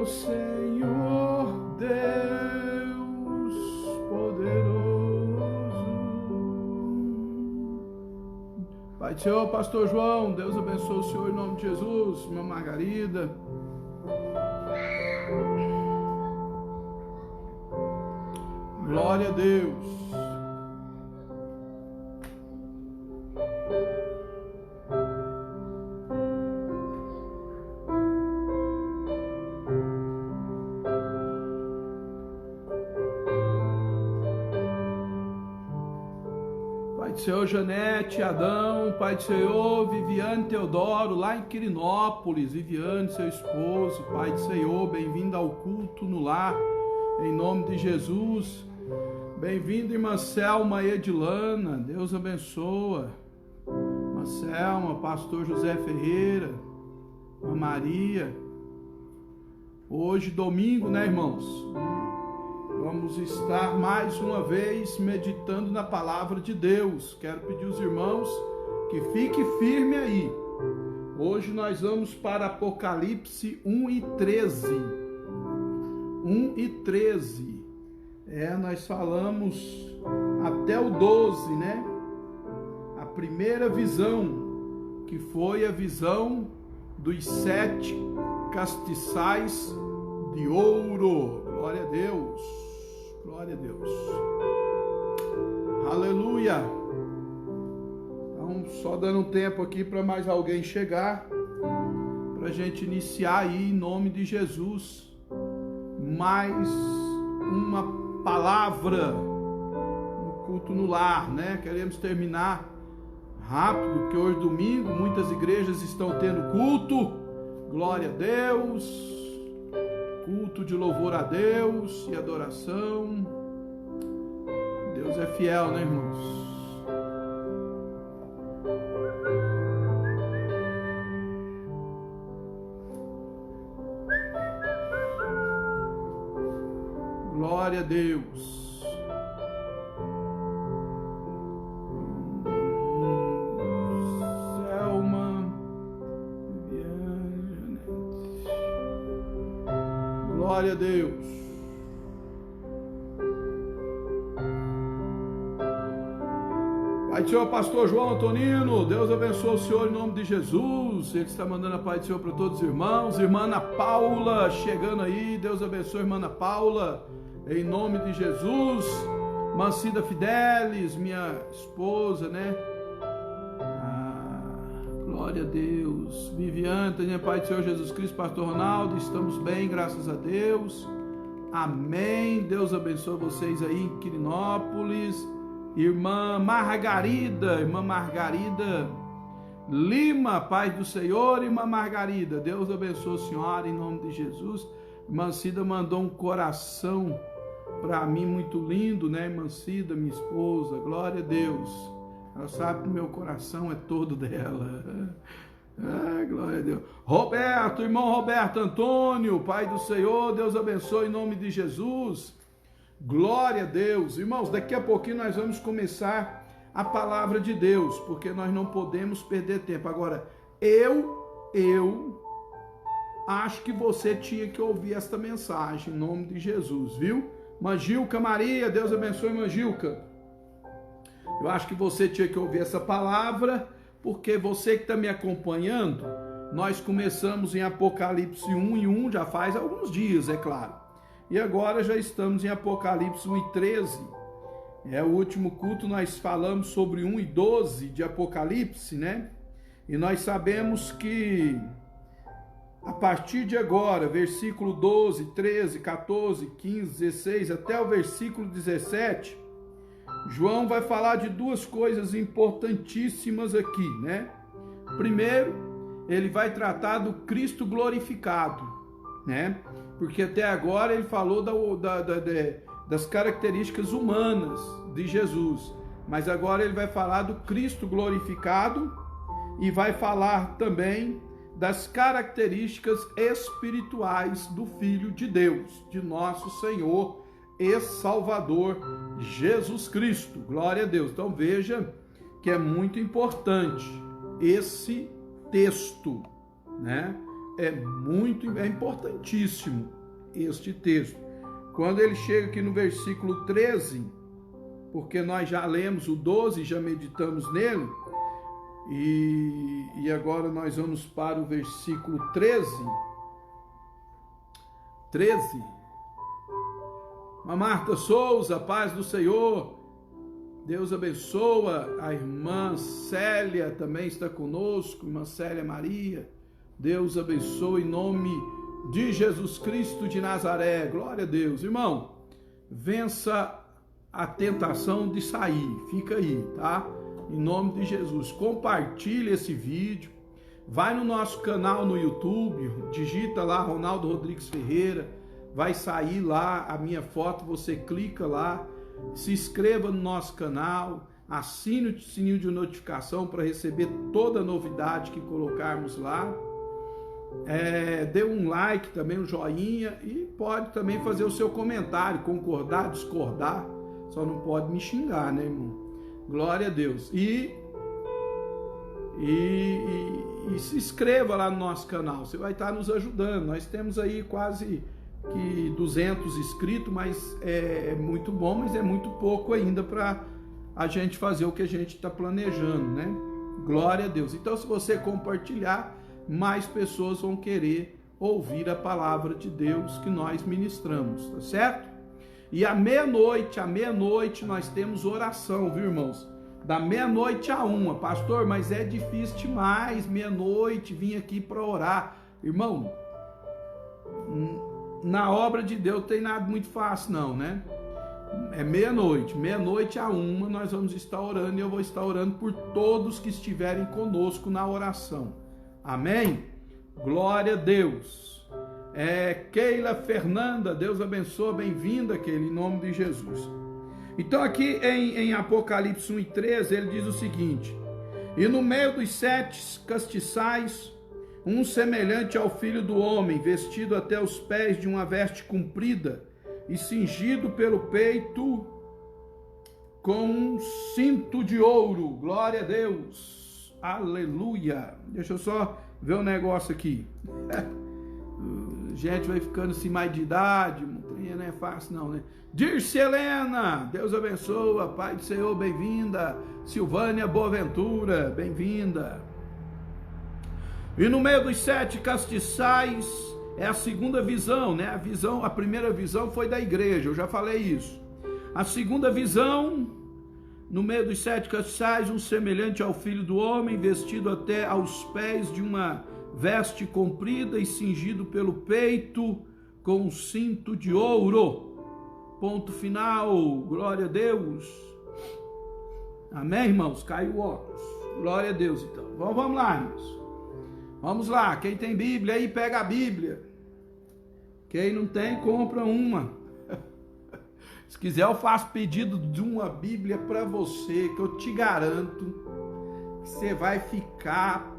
o Senhor Deus poderoso. Pai do Senhor, Pastor João, Deus abençoe o Senhor em nome de Jesus. Irmã Margarida. Glória a Deus. Pai do Senhor, Janete, Adão, Pai do Senhor, Viviane Teodoro, lá em Quirinópolis, Viviane, seu esposo, Pai do Senhor, bem-vindo ao culto no lar, em nome de Jesus. Bem-vindo, irmã Selma Edilana, Deus abençoa. Irmã Selma, pastor José Ferreira, irmã Maria. Hoje, domingo, né, irmãos? Vamos estar mais uma vez meditando na palavra de Deus. Quero pedir aos irmãos que fiquem firme aí. Hoje nós vamos para Apocalipse 1 e 13. 1 e 13. Nós falamos até o 12, né? A primeira visão, que foi a visão dos 7 castiçais de ouro. Glória a Deus. Glória a Deus. Aleluia. Então, só dando um tempo aqui para mais alguém chegar, para a gente iniciar aí em nome de Jesus mais uma palavra no culto no lar, né? Queremos terminar rápido, porque hoje domingo muitas igrejas estão tendo culto. Glória a Deus. Culto de louvor a Deus e adoração. Deus é fiel, né, irmãos? Glória a Deus. Glória a Deus. Pai do Senhor, pastor João Antonino, Deus abençoe o Senhor em nome de Jesus. Ele está mandando a paz do Senhor para todos os irmãos. Irmã Ana Paula chegando aí, Deus abençoe a irmã Ana Paula em nome de Jesus. Mancida Fidelis, minha esposa, né? Glória a Deus. Viviane, Pai do Senhor Jesus Cristo, pastor Ronaldo, estamos bem, graças a Deus. Amém. Deus abençoe vocês aí em Quirinópolis. Irmã Margarida Lima, paz do Senhor. Irmã Margarida, Deus abençoe a senhora em nome de Jesus. Irmã Cida mandou um coração para mim muito lindo, né? Irmã Cida, minha esposa, glória a Deus. Ela sabe que meu coração é todo dela. Glória a Deus. Roberto, irmão Roberto Antônio, Pai do Senhor, Deus abençoe em nome de Jesus. Glória a Deus. Irmãos, daqui a pouquinho nós vamos começar a palavra de Deus, porque nós não podemos perder tempo. Agora, eu acho que você tinha que ouvir esta mensagem em nome de Jesus, viu? Manjilca Maria, Deus abençoe, Manjilca. Eu acho que você tinha que ouvir essa palavra, porque você que está me acompanhando, nós começamos em Apocalipse 1 e 1, já faz alguns dias, é claro. E agora já estamos em Apocalipse 1 e 13. O último culto nós falamos sobre 1 e 12 de Apocalipse, né? E nós sabemos que a partir de agora, versículo 12, 13, 14, 15, 16, até o versículo 17... João vai falar de duas coisas importantíssimas aqui, né? Primeiro, ele vai tratar do Cristo glorificado, né? Porque até agora ele falou das características humanas de Jesus, mas agora ele vai falar do Cristo glorificado e vai falar também das características espirituais do Filho de Deus, de nosso Senhor e Salvador Jesus Cristo. Glória a Deus. Então veja que é muito importante esse texto, né? é importantíssimo este texto. Quando ele chega aqui no versículo 13, porque nós já lemos o 12, já meditamos nele, e agora nós vamos para o versículo 13. Marta Souza, paz do Senhor, Deus abençoa. A irmã Célia também está conosco, irmã Célia Maria, Deus abençoe em nome de Jesus Cristo de Nazaré, glória a Deus. Irmão, vença a tentação de sair, fica aí, tá? Em nome de Jesus, compartilhe esse vídeo, vai no nosso canal no YouTube, digita lá Ronaldo Rodrigues Ferreira, vai sair lá a minha foto, você clica lá, se inscreva no nosso canal, assine o sininho de notificação para receber toda novidade que colocarmos lá, dê um like também, um joinha, e pode também fazer o seu comentário, concordar, discordar, só não pode me xingar, né, irmão? Glória a Deus. E se inscreva lá no nosso canal, você vai estar nos ajudando. Nós temos aí quase que 200 inscritos, mas é muito bom, mas é muito pouco ainda para a gente fazer o que a gente está planejando, né? Glória a Deus. Então, se você compartilhar, mais pessoas vão querer ouvir a palavra de Deus que nós ministramos, tá certo? E à meia-noite nós temos oração, viu, irmãos? Da meia-noite a 1, pastor, mas é difícil demais, meia-noite, vim aqui para orar. Irmão, na obra de Deus não tem nada muito fácil não, né? É meia-noite a 1 nós vamos estar orando, e eu vou estar orando por todos que estiverem conosco na oração. Amém? Glória a Deus. Keila Fernanda, Deus abençoe, bem-vinda, Keila, em nome de Jesus. Então aqui em Apocalipse 1:13 ele diz o seguinte: e no meio dos 7 castiçais, um semelhante ao Filho do Homem, vestido até os pés de uma veste comprida e cingido pelo peito com um cinto de ouro. Glória a Deus, aleluia. Deixa eu só ver um negócio aqui. Gente vai ficando assim mais de idade, não é fácil não, né? Dirce Helena, Deus abençoa, Pai do Senhor, bem-vinda. Silvânia Boaventura, bem-vinda. E no meio dos 7 castiçais é a segunda visão, né? A primeira visão foi da igreja, eu já falei isso. A segunda visão, no meio dos 7 castiçais, um semelhante ao Filho do Homem, vestido até aos pés de uma veste comprida e cingido pelo peito com um cinto de ouro. Ponto final, glória a Deus. Amém, irmãos? Caiu o óculos. Glória a Deus, então. Vamos lá, irmãos. Vamos lá, quem tem Bíblia aí, pega a Bíblia. Quem não tem, compra uma. Se quiser, eu faço pedido de uma Bíblia para você, que eu te garanto que você vai ficar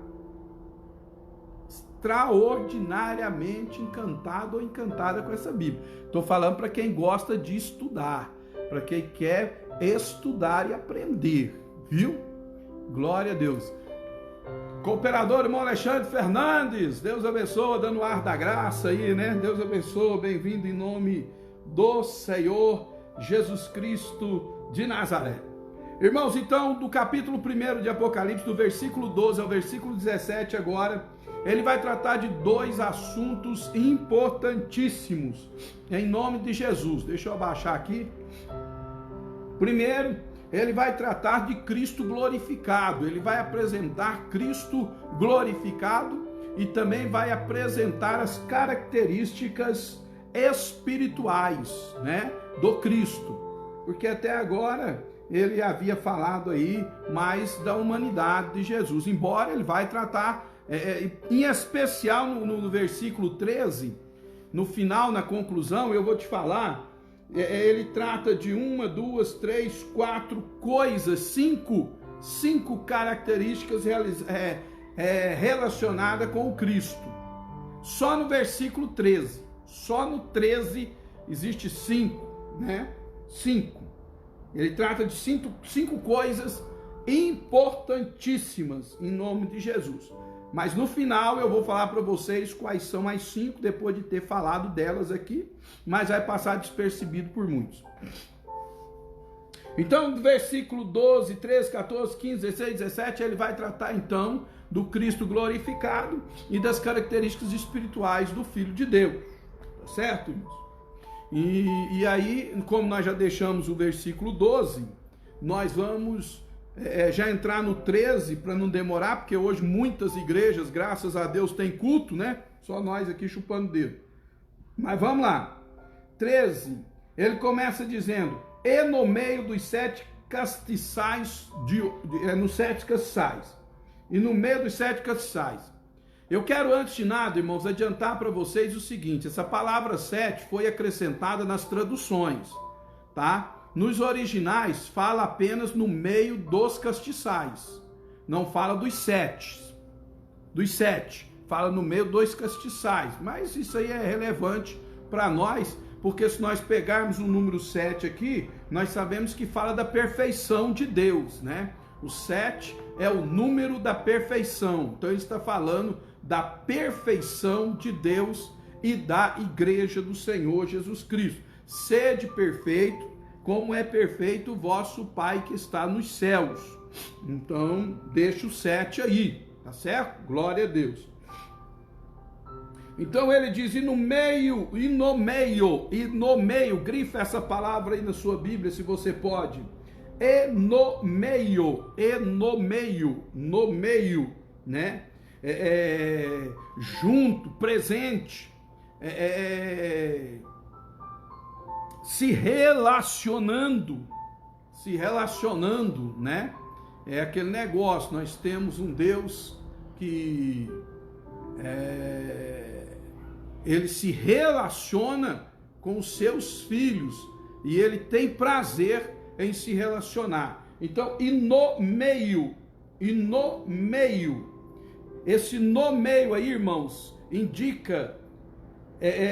extraordinariamente encantado ou encantada com essa Bíblia. Estou falando para quem gosta de estudar, para quem quer estudar e aprender, viu? Glória a Deus. Cooperador, irmão Alexandre Fernandes, Deus abençoe, dando o ar da graça aí, né? Deus abençoe, bem-vindo em nome do Senhor Jesus Cristo de Nazaré. Irmãos, então, do capítulo 1 de Apocalipse, do versículo 12 ao versículo 17 agora, ele vai tratar de 2 assuntos importantíssimos, em nome de Jesus. Deixa eu abaixar aqui. Primeiro, ele vai tratar de Cristo glorificado, ele vai apresentar Cristo glorificado e também vai apresentar as características espirituais, né, do Cristo, porque até agora ele havia falado aí mais da humanidade de Jesus, embora ele vai tratar, em especial no versículo 13, no final, na conclusão, eu vou te falar, ele trata de 1, 2, 3, 4 coisas, 5 características relacionadas com o Cristo. Só no versículo 13, só no 13 existe 5, né? 5. Ele trata de 5 coisas importantíssimas em nome de Jesus. Mas no final eu vou falar para vocês quais são as 5, depois de ter falado delas aqui, mas vai passar despercebido por muitos. Então, versículo 12, 13, 14, 15, 16, 17, ele vai tratar então do Cristo glorificado e das características espirituais do Filho de Deus. Tá certo, irmãos? E aí, como nós já deixamos o versículo 12, nós vamos já entrar no 13 para não demorar, porque hoje muitas igrejas, graças a Deus, têm culto, né? Só nós aqui chupando dedo. Mas vamos lá. 13, ele começa dizendo: e no meio dos 7 castiçais, nos 7 castiçais, e no meio dos 7 castiçais. Eu quero, antes de nada, irmãos, adiantar para vocês o seguinte: essa palavra 7 foi acrescentada nas traduções, tá? Nos originais fala apenas no meio dos castiçais, não fala dos 7, fala no meio dos castiçais, mas isso aí é relevante para nós, porque se nós pegarmos o número 7 aqui, nós sabemos que fala da perfeição de Deus, né? O 7 é o número da perfeição, então ele está falando da perfeição de Deus e da igreja do Senhor Jesus Cristo. Sede perfeito, como é perfeito o vosso Pai que está nos céus. Então, deixa o 7 aí, tá certo? Glória a Deus. Então ele diz: e no meio, grifa essa palavra aí na sua Bíblia, se você pode. No meio, né? Junto, presente, se relacionando, né? É aquele negócio, nós temos um Deus que ele se relaciona com os seus filhos e ele tem prazer em se relacionar. Então, e no meio, esse no meio aí, irmãos, indica,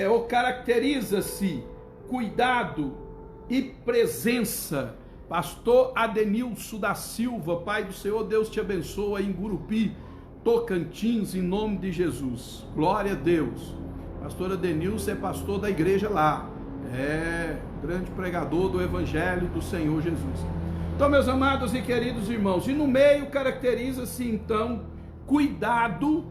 ou caracteriza-se cuidado e presença. Pastor Adenilson da Silva, Pai do Senhor, Deus te abençoa, em Gurupi, Tocantins, em nome de Jesus. Glória a Deus. Pastor Adenilson é pastor da igreja lá, grande pregador do Evangelho do Senhor Jesus. Então, meus amados e queridos irmãos, e no meio caracteriza-se então cuidado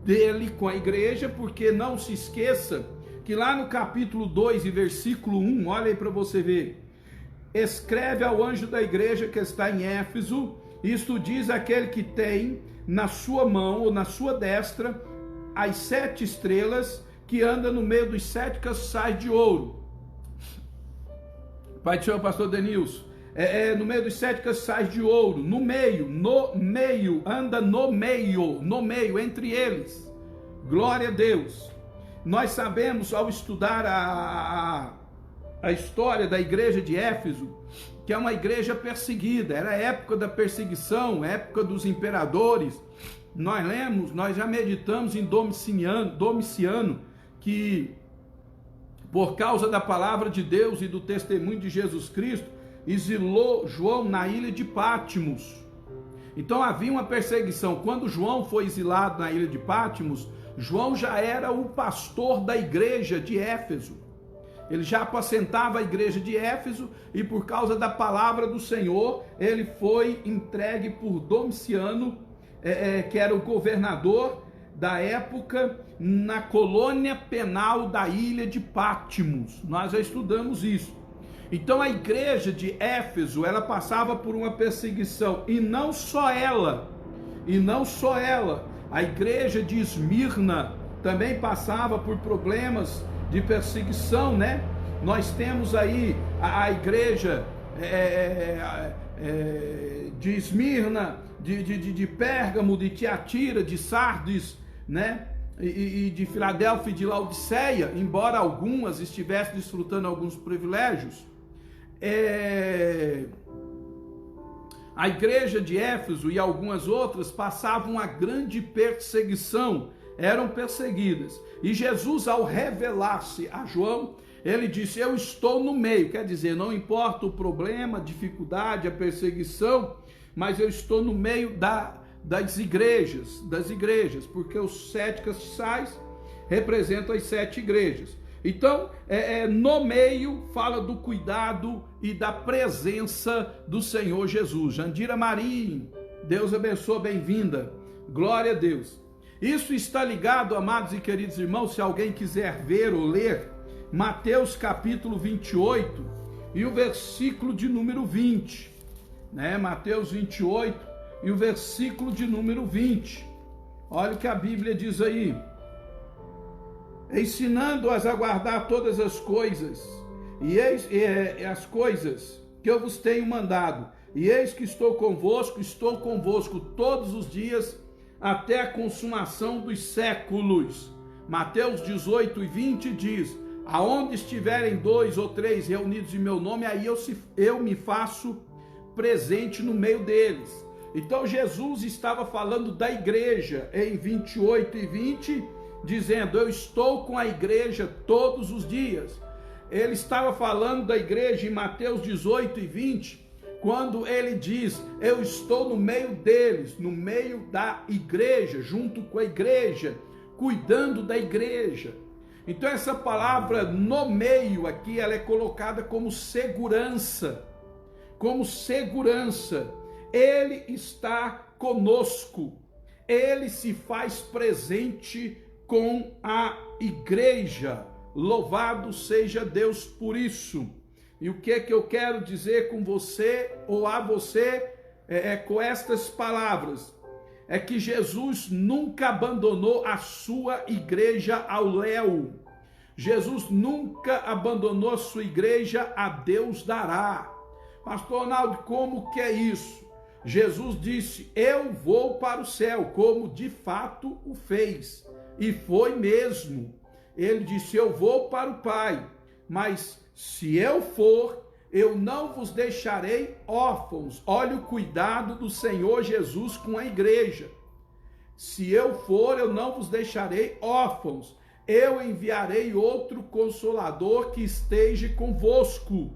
dele com a igreja, porque não se esqueça que lá no capítulo 2 e versículo 1, olha aí para você ver: escreve ao anjo da igreja que está em Éfeso, isto diz aquele que tem na sua mão ou na sua destra as 7 estrelas, que anda no meio dos 7 castiçais de ouro. Pai do Senhor, pastor Denilson, no meio dos 7 castiçais de ouro, no meio, anda no meio, entre eles. Glória a Deus. Nós sabemos, ao estudar a história da igreja de Éfeso, que é uma igreja perseguida, era a época da perseguição, época dos imperadores. Nós lemos, nós já meditamos em Domiciano, que por causa da palavra de Deus e do testemunho de Jesus Cristo, exilou João na ilha de Patmos. Então havia uma perseguição. Quando João foi exilado na ilha de Patmos, João já era o pastor da igreja de Éfeso. Ele já apacentava a igreja de Éfeso e por causa da palavra do Senhor, ele foi entregue por Domiciano, que era o governador da época, na colônia penal da ilha de Patmos. Nós já estudamos isso. Então a igreja de Éfeso, ela passava por uma perseguição, e não só ela, a igreja de Esmirna também passava por problemas de perseguição, né? Nós temos aí a igreja de Esmirna, de Pérgamo, de Tiatira, de Sardes, né? E de Filadélfia e de Laodiceia, embora algumas estivessem desfrutando alguns privilégios. A igreja de Éfeso e algumas outras passavam uma grande perseguição, eram perseguidas. E Jesus, ao revelar-se a João, ele disse: eu estou no meio, quer dizer, não importa o problema, a dificuldade, a perseguição, mas eu estou no meio das igrejas, porque os 7 castiçais representam as 7 igrejas. Então, no meio, fala do cuidado e da presença do Senhor Jesus. Jandira Marim, Deus abençoe, bem-vinda. Glória a Deus. Isso está ligado, amados e queridos irmãos, se alguém quiser ver ou ler, Mateus capítulo 28 e o versículo de número 20. Né? Mateus 28 e o versículo de número 20. Olha o que a Bíblia diz aí. Ensinando-as a guardar todas as coisas, as coisas que eu vos tenho mandado. E eis que estou convosco todos os dias, até a consumação dos séculos. Mateus 18 e 20 diz: aonde estiverem 2 ou 3 reunidos em meu nome, aí eu me faço presente no meio deles. Então Jesus estava falando da igreja em 28 e 20, dizendo: eu estou com a igreja todos os dias. Ele estava falando da igreja em Mateus 18 e 20, quando ele diz: eu estou no meio deles, no meio da igreja, junto com a igreja, cuidando da igreja. Então essa palavra no meio aqui, ela é colocada como segurança, Ele está conosco, Ele se faz presente com a igreja. Louvado seja Deus por isso. E o que é que eu quero dizer com você ou a você com estas palavras? É que Jesus nunca abandonou a sua igreja ao léu. Jesus nunca abandonou a sua igreja, a Deus dará. Pastor Ronaldo, como que é isso? Jesus disse: eu vou para o céu, como de fato o fez. E foi mesmo. Ele disse: eu vou para o Pai, mas se eu for, eu não vos deixarei órfãos. Olha o cuidado do Senhor Jesus com a igreja. Se eu for, eu não vos deixarei órfãos. Eu enviarei outro Consolador que esteja convosco,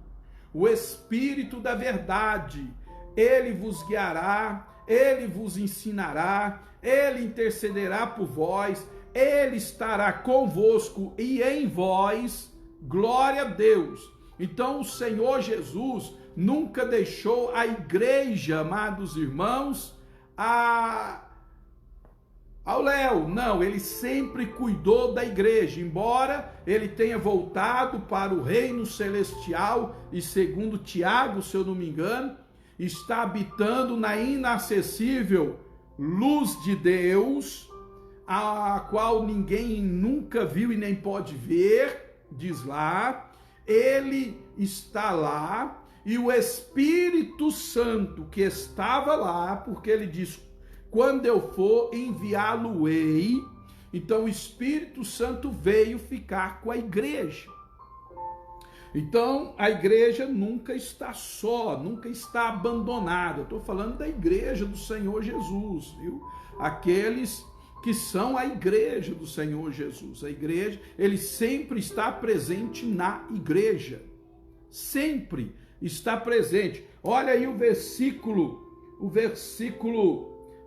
o Espírito da verdade. Ele vos guiará, ele vos ensinará, ele intercederá por vós, ele estará convosco e em vós. Glória a Deus. Então o Senhor Jesus nunca deixou a igreja, amados irmãos, ao léu. Não, ele sempre cuidou da igreja, embora ele tenha voltado para o reino celestial e, segundo Tiago, se eu não me engano, está habitando na inacessível luz de Deus, a qual ninguém nunca viu e nem pode ver, diz lá. Ele está lá, e o Espírito Santo que estava lá, porque ele diz: quando eu for, enviá-lo-ei. Então o Espírito Santo veio ficar com a igreja. Então a igreja nunca está só, nunca está abandonada. Eu estou falando da igreja do Senhor Jesus, viu? Aqueles que são a igreja do Senhor Jesus. A igreja, ele sempre está presente na igreja. Sempre está presente. Olha aí o versículo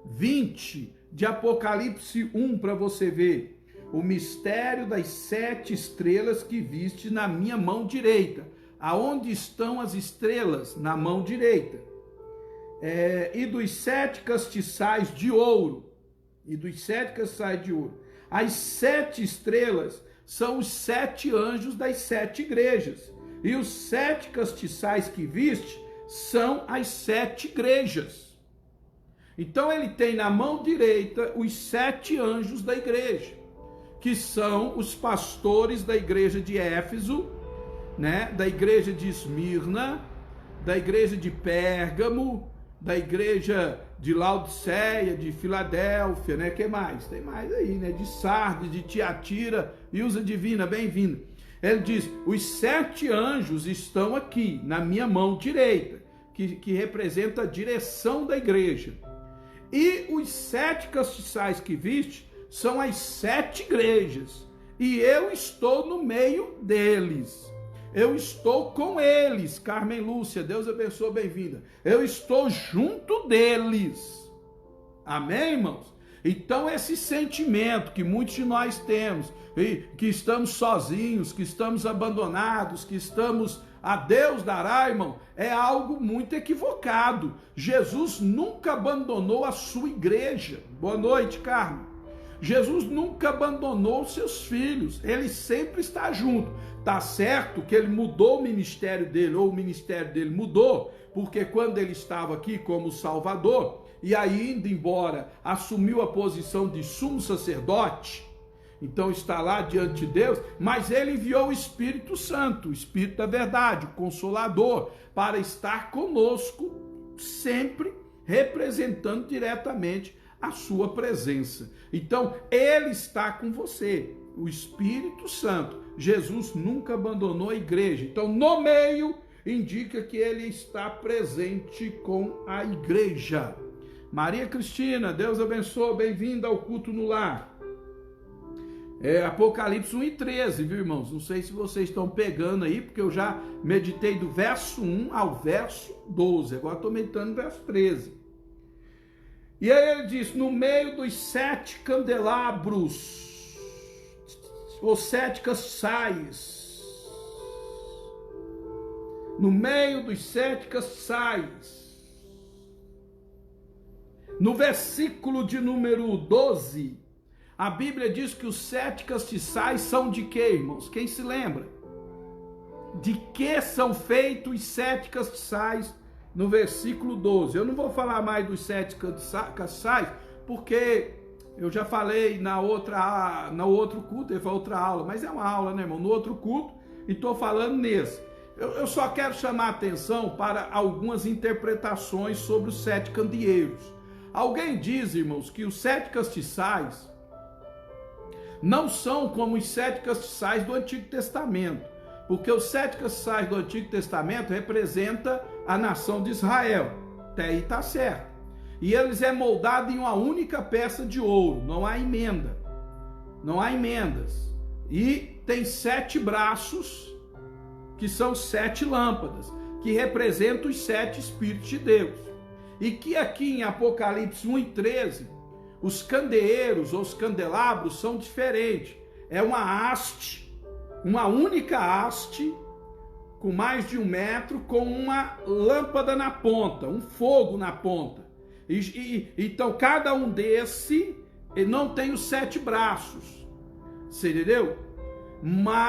20 de Apocalipse 1 para você ver. O mistério das 7 estrelas que viste na minha mão direita. Aonde estão as estrelas? Na mão direita. E dos 7 castiçais de ouro. As 7 estrelas são os 7 anjos das 7 igrejas. E os 7 castiçais que viste são as 7 igrejas. Então ele tem na mão direita os 7 anjos da igreja, que são os pastores da igreja de Éfeso, né? Da igreja de Esmirna, da igreja de Pérgamo, da igreja de Laodiceia, de Filadélfia, né? Que mais? Tem mais aí, né? De Sardes, de Tiatira. Ilza Divina, bem-vinda. Ele diz: os 7 anjos estão aqui na minha mão direita, que representa a direção da igreja. E os 7 castiçais que viste são as 7 igrejas, e eu estou no meio deles. Eu estou com eles. Carmen Lúcia, Deus abençoe, bem-vinda. Eu estou junto deles. Amém, irmãos? Então esse sentimento que muitos de nós temos, que estamos sozinhos, que estamos abandonados, que estamos a Deus dará, irmão, é algo muito equivocado. Jesus nunca abandonou a sua igreja. Boa noite, Carmen. Jesus nunca abandonou seus filhos, ele sempre está junto. Tá certo que ele mudou o ministério dele, ou o ministério dele mudou, porque quando ele estava aqui como Salvador, e aí indo embora, assumiu a posição de sumo sacerdote, então está lá diante de Deus, mas ele enviou o Espírito Santo, o Espírito da verdade, o Consolador, para estar conosco, sempre representando diretamente a sua presença. Então, ele está com você, o Espírito Santo. Jesus nunca abandonou a igreja. Então, no meio, indica que ele está presente com a igreja. Maria Cristina, Deus abençoe, bem-vinda ao culto no lar. Apocalipse 1:13, viu, irmãos? Não sei se vocês estão pegando aí, porque eu já meditei do verso 1 ao verso 12. Agora estou meditando no verso 13. E aí ele diz, no meio dos 7 candelabros, os 7 castiçais, no meio dos 7 castiçais, no versículo de número 12, a Bíblia diz que os 7 castiçais são de quê, irmãos? Quem se lembra? De que são feitos os 7 castiçais no versículo 12? Eu não vou falar mais dos 7 castiçais, porque eu já falei no outro culto, foi outra aula, mas é uma aula, né, irmão? No outro culto, e estou falando nesse. Eu só quero chamar a atenção para algumas interpretações sobre os 7 candeeiros. Alguém diz, irmãos, que os 7 castiçais não são como os 7 castiçais do Antigo Testamento, porque os 7 castiçais do Antigo Testamento representam a nação de Israel. Até aí está certo. E eles é moldado em uma única peça de ouro, não há emenda, não há emendas. E tem 7 braços, que são 7 lâmpadas, que representam os 7 Espíritos de Deus. E que aqui em Apocalipse 1:13, os candeeiros ou os candelabros são diferentes. É uma haste, uma única haste, com mais de 1 metro, com uma lâmpada na ponta, um fogo na ponta. Então cada um desse, ele não tem os 7 braços. Você entendeu?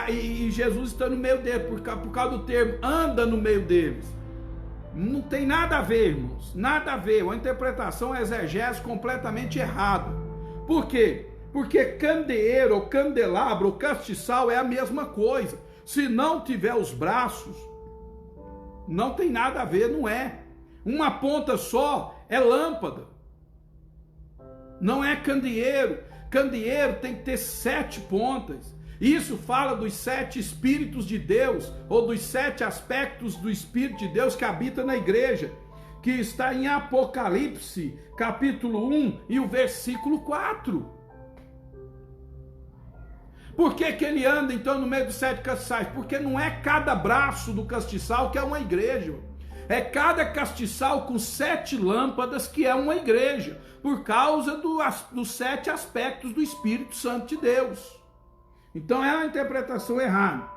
E Jesus está no meio deles, por causa do termo, anda no meio deles. Não tem nada a ver, irmãos, nada a ver, uma interpretação exegese completamente errada. Por quê? Porque candeeiro, ou candelabro, ou castiçal é a mesma coisa. Se não tiver os braços, não tem nada a ver, não é. Uma ponta só é lâmpada, não é candeeiro. Candeeiro tem que ter 7 pontas. Isso fala dos 7 Espíritos de Deus, ou dos 7 aspectos do Espírito de Deus que habita na igreja, que está em Apocalipse, capítulo 1 e o versículo 4. Por que ele anda então no meio dos 7 castiçais? Porque não é cada braço do castiçal que é uma igreja. É cada castiçal com 7 lâmpadas que é uma igreja, por causa dos 7 aspectos do Espírito Santo de Deus. Então é uma interpretação errada.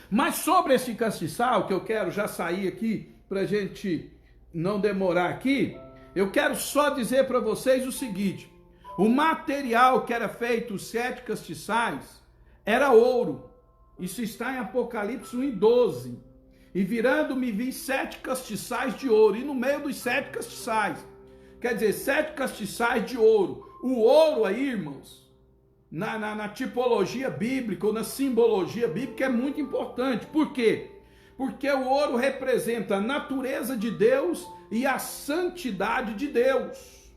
Mas sobre esse castiçal, que eu quero já sair aqui, para a gente não demorar aqui, eu quero só dizer para vocês o seguinte: o material que era feito, os 7 castiçais, era ouro. Isso está em Apocalipse 1:12. E virando-me vi 7 castiçais de ouro, e no meio dos 7 castiçais, quer dizer, 7 castiçais de ouro. O ouro aí, irmãos, na tipologia bíblica ou na simbologia bíblica é muito importante. Por quê? Porque o ouro representa a natureza de Deus e a santidade de Deus.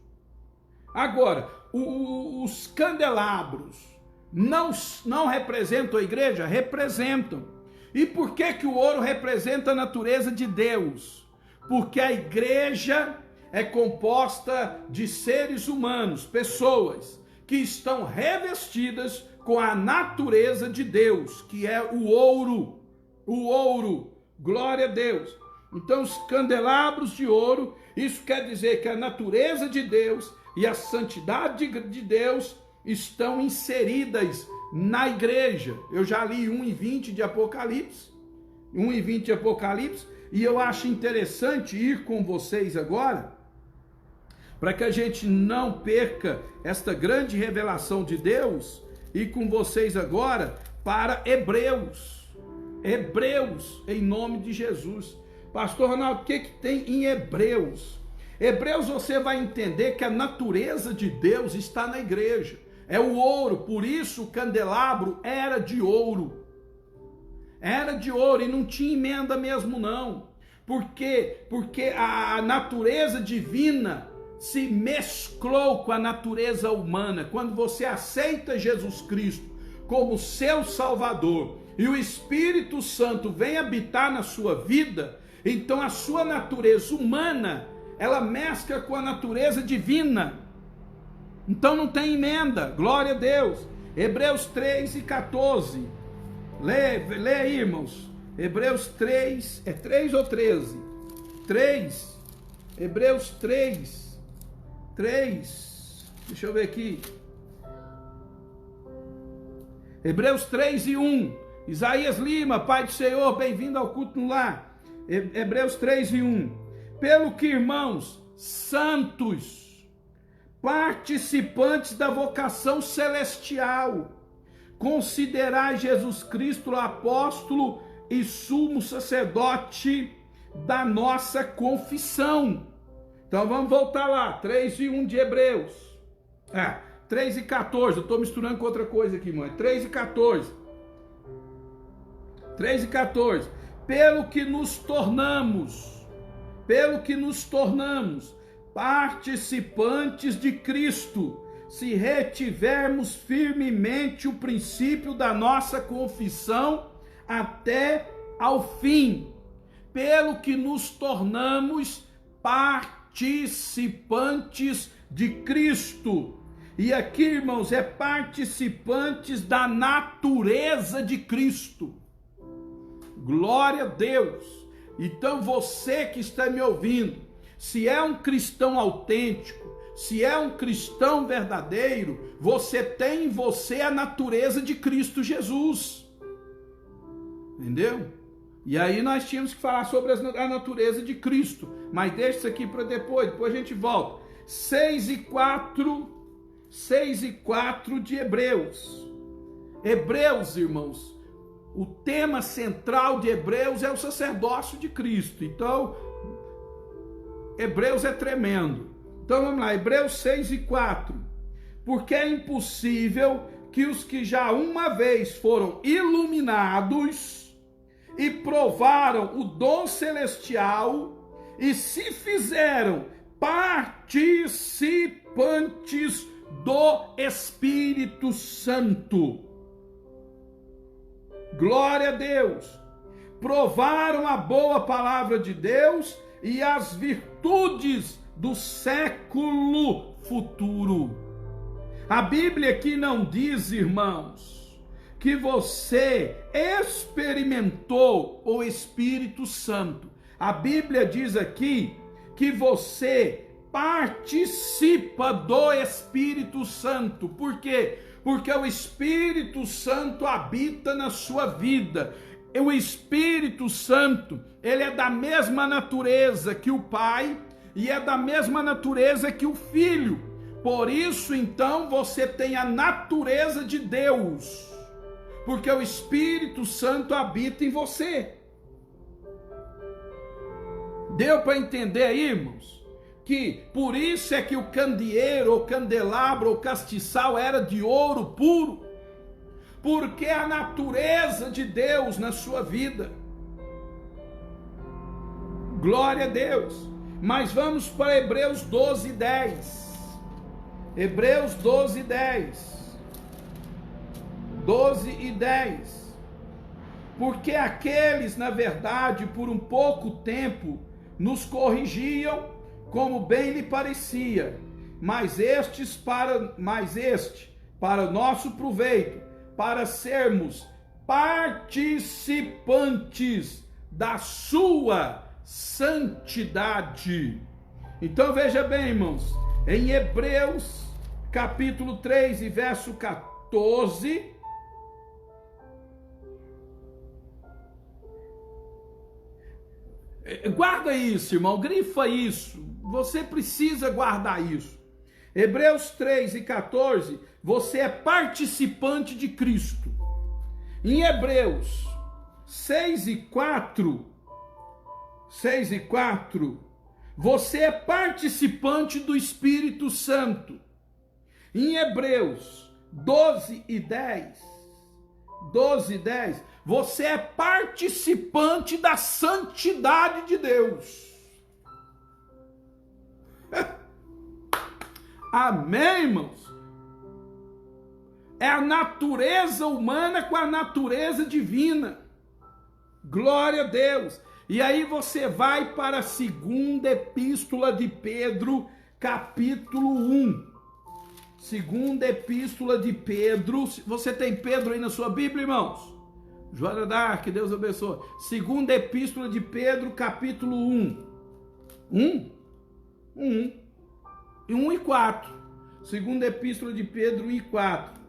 Agora, os candelabros não representam a igreja? Representam. E por que o ouro representa a natureza de Deus? Porque a igreja é composta de seres humanos, pessoas que estão revestidas com a natureza de Deus, que é o ouro. O ouro, glória a Deus. Então, os candelabros de ouro, isso quer dizer que a natureza de Deus e a santidade de Deus estão inseridas na igreja. Eu já li 1:20 de Apocalipse, 1:20 de Apocalipse, e eu acho interessante ir com vocês agora, para que a gente não perca esta grande revelação de Deus, e com vocês agora para Hebreus, em nome de Jesus. Pastor Ronaldo, o que tem em Hebreus? Hebreus, você vai entender que a natureza de Deus está na igreja, é o ouro, por isso o candelabro era de ouro, e não tinha emenda mesmo não, porque a natureza divina se mesclou com a natureza humana. Quando você aceita Jesus Cristo como seu Salvador e o Espírito Santo vem habitar na sua vida, então a sua natureza humana, ela mescla com a natureza divina. Então não tem emenda, glória a Deus. Hebreus 3:14. Lê aí, irmãos. Hebreus 3, é 3 ou 13? 3. Hebreus 3. Deixa eu ver aqui. Hebreus 3:1. Isaías Lima, Pai do Senhor, bem-vindo ao culto no lar. Hebreus 3:1. Pelo que, irmãos, santos, participantes da vocação celestial, considerai Jesus Cristo, o apóstolo e sumo sacerdote da nossa confissão. Então vamos voltar lá, 3:1 de Hebreus. 3:14, eu estou misturando com outra coisa aqui, mãe. 3:14. 3:14. Pelo que nos tornamos participantes de Cristo, se retivermos firmemente o princípio da nossa confissão até ao fim. Pelo que nos tornamos participantes de Cristo. E aqui, irmãos, é participantes da natureza de Cristo. Glória a Deus. Então você que está me ouvindo, se é um cristão autêntico, se é um cristão verdadeiro, você tem em você a natureza de Cristo Jesus. Entendeu? E aí nós tínhamos que falar sobre a natureza de Cristo. Mas deixa isso aqui para depois a gente volta. 6:4 de Hebreus. Hebreus, irmãos, o tema central de Hebreus é o sacerdócio de Cristo. Então, Hebreus é tremendo. Então vamos lá, Hebreus 6:4. Porque é impossível que os que já uma vez foram iluminados e provaram o dom celestial e se fizeram participantes do Espírito Santo. Glória a Deus. Provaram a boa palavra de Deus e as virtudes do século futuro. A Bíblia aqui não diz, irmãos, que você experimentou o Espírito Santo. A Bíblia diz aqui que você participa do Espírito Santo. Por quê? Porque o Espírito Santo habita na sua vida. O Espírito Santo, ele é da mesma natureza que o Pai e é da mesma natureza que o Filho. Por isso, então, você tem a natureza de Deus. Porque o Espírito Santo habita em você. Deu para entender aí, irmãos? Que por isso é que o candeeiro, ou candelabro, ou castiçal era de ouro puro. Porque é a natureza de Deus na sua vida. Glória a Deus. Mas vamos para Hebreus 12:10. Hebreus 12:10. 12:10. Porque aqueles, na verdade, por um pouco tempo, nos corrigiam, como bem lhe parecia, mas este para nosso proveito, para sermos participantes da sua santidade. Então veja bem, irmãos, em Hebreus capítulo 3 e verso 14, guarda isso, irmão, grifa isso, você precisa guardar isso. Hebreus 3 e 14, você é participante de Cristo. Em Hebreus 6 e 4, você é participante do Espírito Santo. Em Hebreus 12 e 10, você é participante da santidade de Deus. Amém, irmãos? É a natureza humana com a natureza divina. Glória a Deus. E aí você vai para a segunda epístola de Pedro, capítulo 1. Segunda epístola de Pedro. Você tem Pedro aí na sua Bíblia, irmãos? Joana d'Arc, que Deus abençoe. Segunda epístola de Pedro, capítulo 1. 1 e 4. Segunda epístola de Pedro 1 e 4.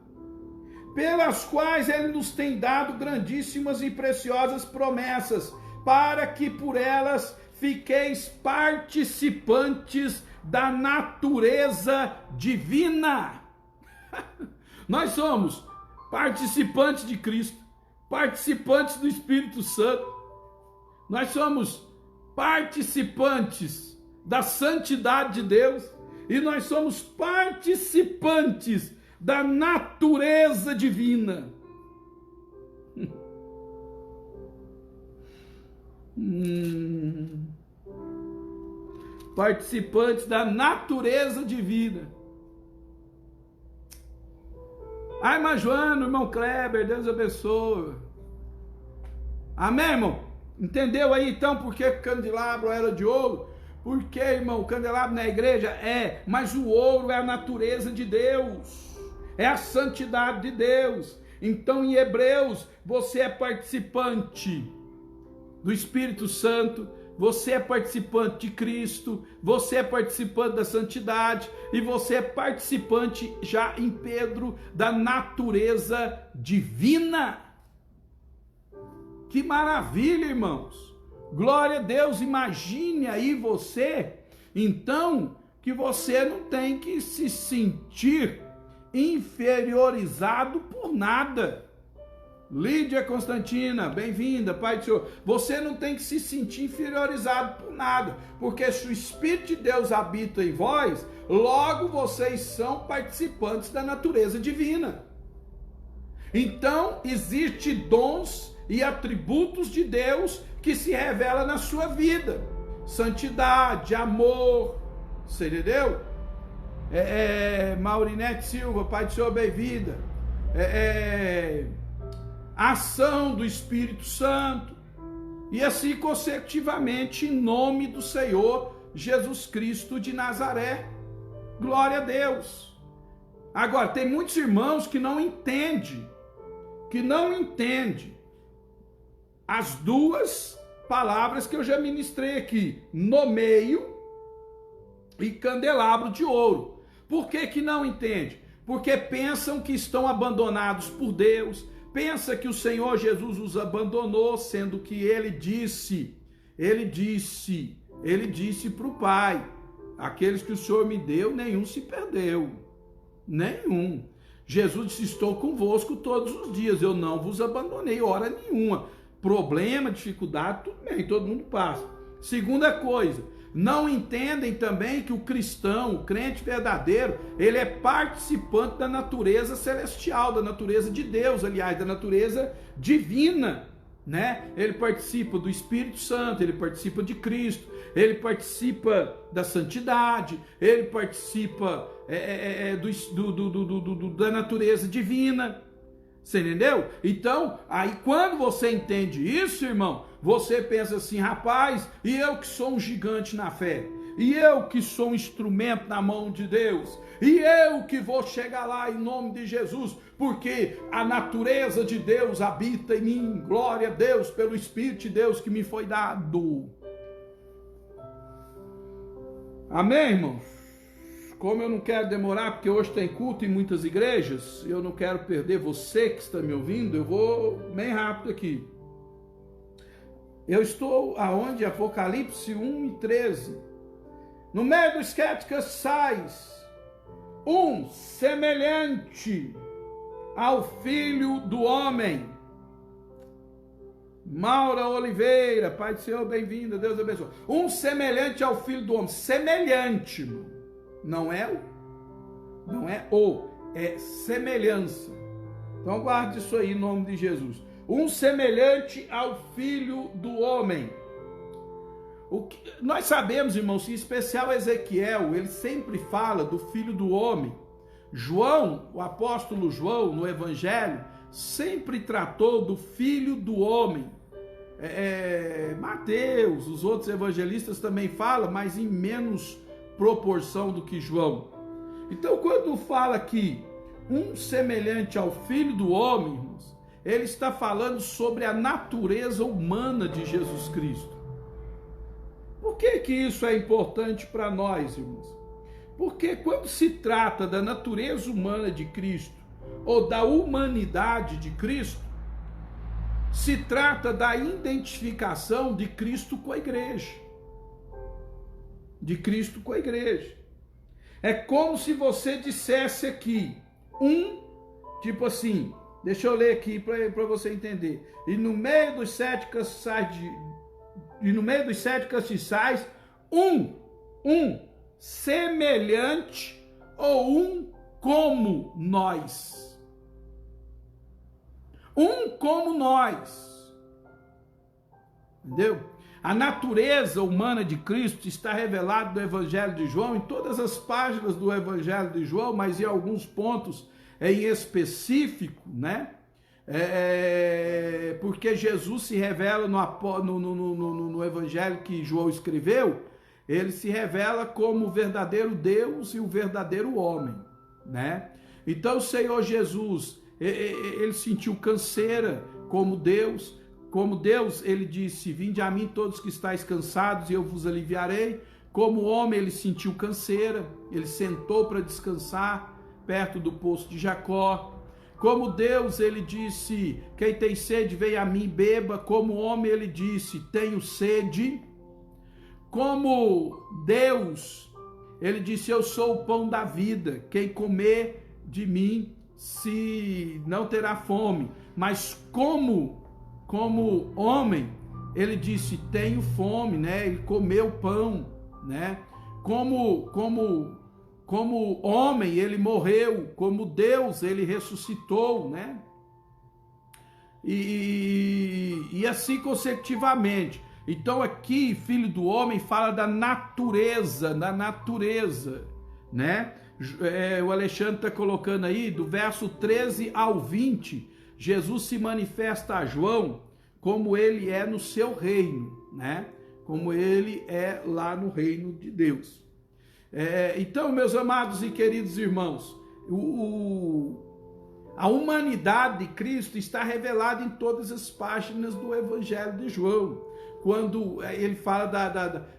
Pelas quais ele nos tem dado grandíssimas e preciosas promessas, para que por elas fiqueis participantes da natureza divina. Nós somos participantes de Cristo, participantes do Espírito Santo. Nós somos participantes da santidade de Deus e nós somos participantes da natureza divina. Participantes da natureza divina. Ai, irmã Joana, irmão Kleber, Deus abençoe. Amém, irmão? Entendeu aí então por que o candelabro era de ouro? Porque, irmão, o candelabro na igreja mas o ouro é a natureza de Deus, é a santidade de Deus. Então em Hebreus você é participante do Espírito Santo, você é participante de Cristo, você é participante da santidade e você é participante já em Pedro da natureza divina. Que maravilha, irmãos! Glória a Deus! Imagine aí você, então, que você não tem que se sentir inferiorizado por nada. Lídia Constantina, bem-vinda, Pai do Senhor. Você não tem que se sentir inferiorizado por nada, porque se o Espírito de Deus habita em vós, logo vocês são participantes da natureza divina. Então, existem dons e atributos de Deus que se revela na sua vida. Santidade, amor, você entendeu? Maurinete Silva, Pai do Senhor, bem-vinda. Ação do Espírito Santo, e assim consecutivamente, em nome do Senhor Jesus Cristo de Nazaré. Glória a Deus. Agora, tem muitos irmãos que não entendem as duas palavras que eu já ministrei aqui, no meio e candelabro de ouro. Por que não entende? Porque pensam que estão abandonados por Deus, pensa que o Senhor Jesus os abandonou, sendo que ele disse para o Pai: aqueles que o Senhor me deu, nenhum se perdeu, nenhum. Jesus disse: estou convosco todos os dias, eu não vos abandonei hora nenhuma. Problema, dificuldade, tudo bem, todo mundo passa. Segunda coisa, não entendem também que o cristão, o crente verdadeiro, ele é participante da natureza celestial, da natureza de Deus, aliás, da natureza divina, né? Ele participa do Espírito Santo, ele participa de Cristo, ele participa da santidade, ele participa da natureza divina. Você entendeu? Então, aí quando você entende isso, irmão, você pensa assim: rapaz, e eu que sou um gigante na fé, e eu que sou um instrumento na mão de Deus, e eu que vou chegar lá em nome de Jesus, porque a natureza de Deus habita em mim. Glória a Deus pelo Espírito de Deus que me foi dado. Amém, irmãos? Como eu não quero demorar, porque hoje tem culto em muitas igrejas, eu não quero perder você que está me ouvindo, eu vou bem rápido aqui. Eu estou aonde? Apocalipse 1:13. No meio dos castiçais, um semelhante ao Filho do Homem. Maura Oliveira, Pai do Senhor, bem-vinda, Deus abençoe. Um semelhante ao Filho do Homem, semelhante, irmão. Não é semelhança. Então guarde isso aí em nome de Jesus. Um semelhante ao Filho do Homem. O que nós sabemos, irmãos, em especial Ezequiel, ele sempre fala do Filho do Homem. João, o apóstolo João, no Evangelho, sempre tratou do Filho do Homem. Mateus, os outros evangelistas também falam, mas em menos proporção do que João. Então, quando fala aqui um semelhante ao Filho do Homem, irmãos, ele está falando sobre a natureza humana de Jesus Cristo. Por que isso é importante para nós, irmãos? Porque quando se trata da natureza humana de Cristo, ou da humanidade de Cristo, se trata da identificação de Cristo com a igreja. De Cristo com a igreja. É como se você dissesse aqui, tipo assim, deixa eu ler aqui para você entender. E no meio dos sete castiçais, um semelhante ou um como nós. Um como nós. Entendeu? A natureza humana de Cristo está revelada no Evangelho de João, em todas as páginas do Evangelho de João, mas em alguns pontos em específico, né? Porque Jesus se revela no Evangelho que João escreveu, ele se revela como o verdadeiro Deus e o verdadeiro homem, né? Então o Senhor Jesus, ele sentiu canseira como Deus, ele disse, vinde a mim todos que estáis cansados e eu vos aliviarei. Como homem ele sentiu canseira, ele sentou para descansar perto do poço de Jacó. Como Deus ele disse, quem tem sede venha a mim beba. Como homem ele disse, tenho sede. Como Deus ele disse, eu sou o pão da vida, quem comer de mim se não terá fome. Mas como homem, ele disse, tenho fome, né? Ele comeu pão, né? Como homem, ele morreu, como Deus, ele ressuscitou, né? E assim consecutivamente. Então aqui, Filho do Homem fala da natureza, né? O Alexandre está colocando aí, do verso 13 ao 20, Jesus se manifesta a João como ele é no seu reino, né? Como ele é lá no reino de Deus. Então, meus amados e queridos irmãos, a humanidade de Cristo está revelada em todas as páginas do Evangelho de João. Quando ele fala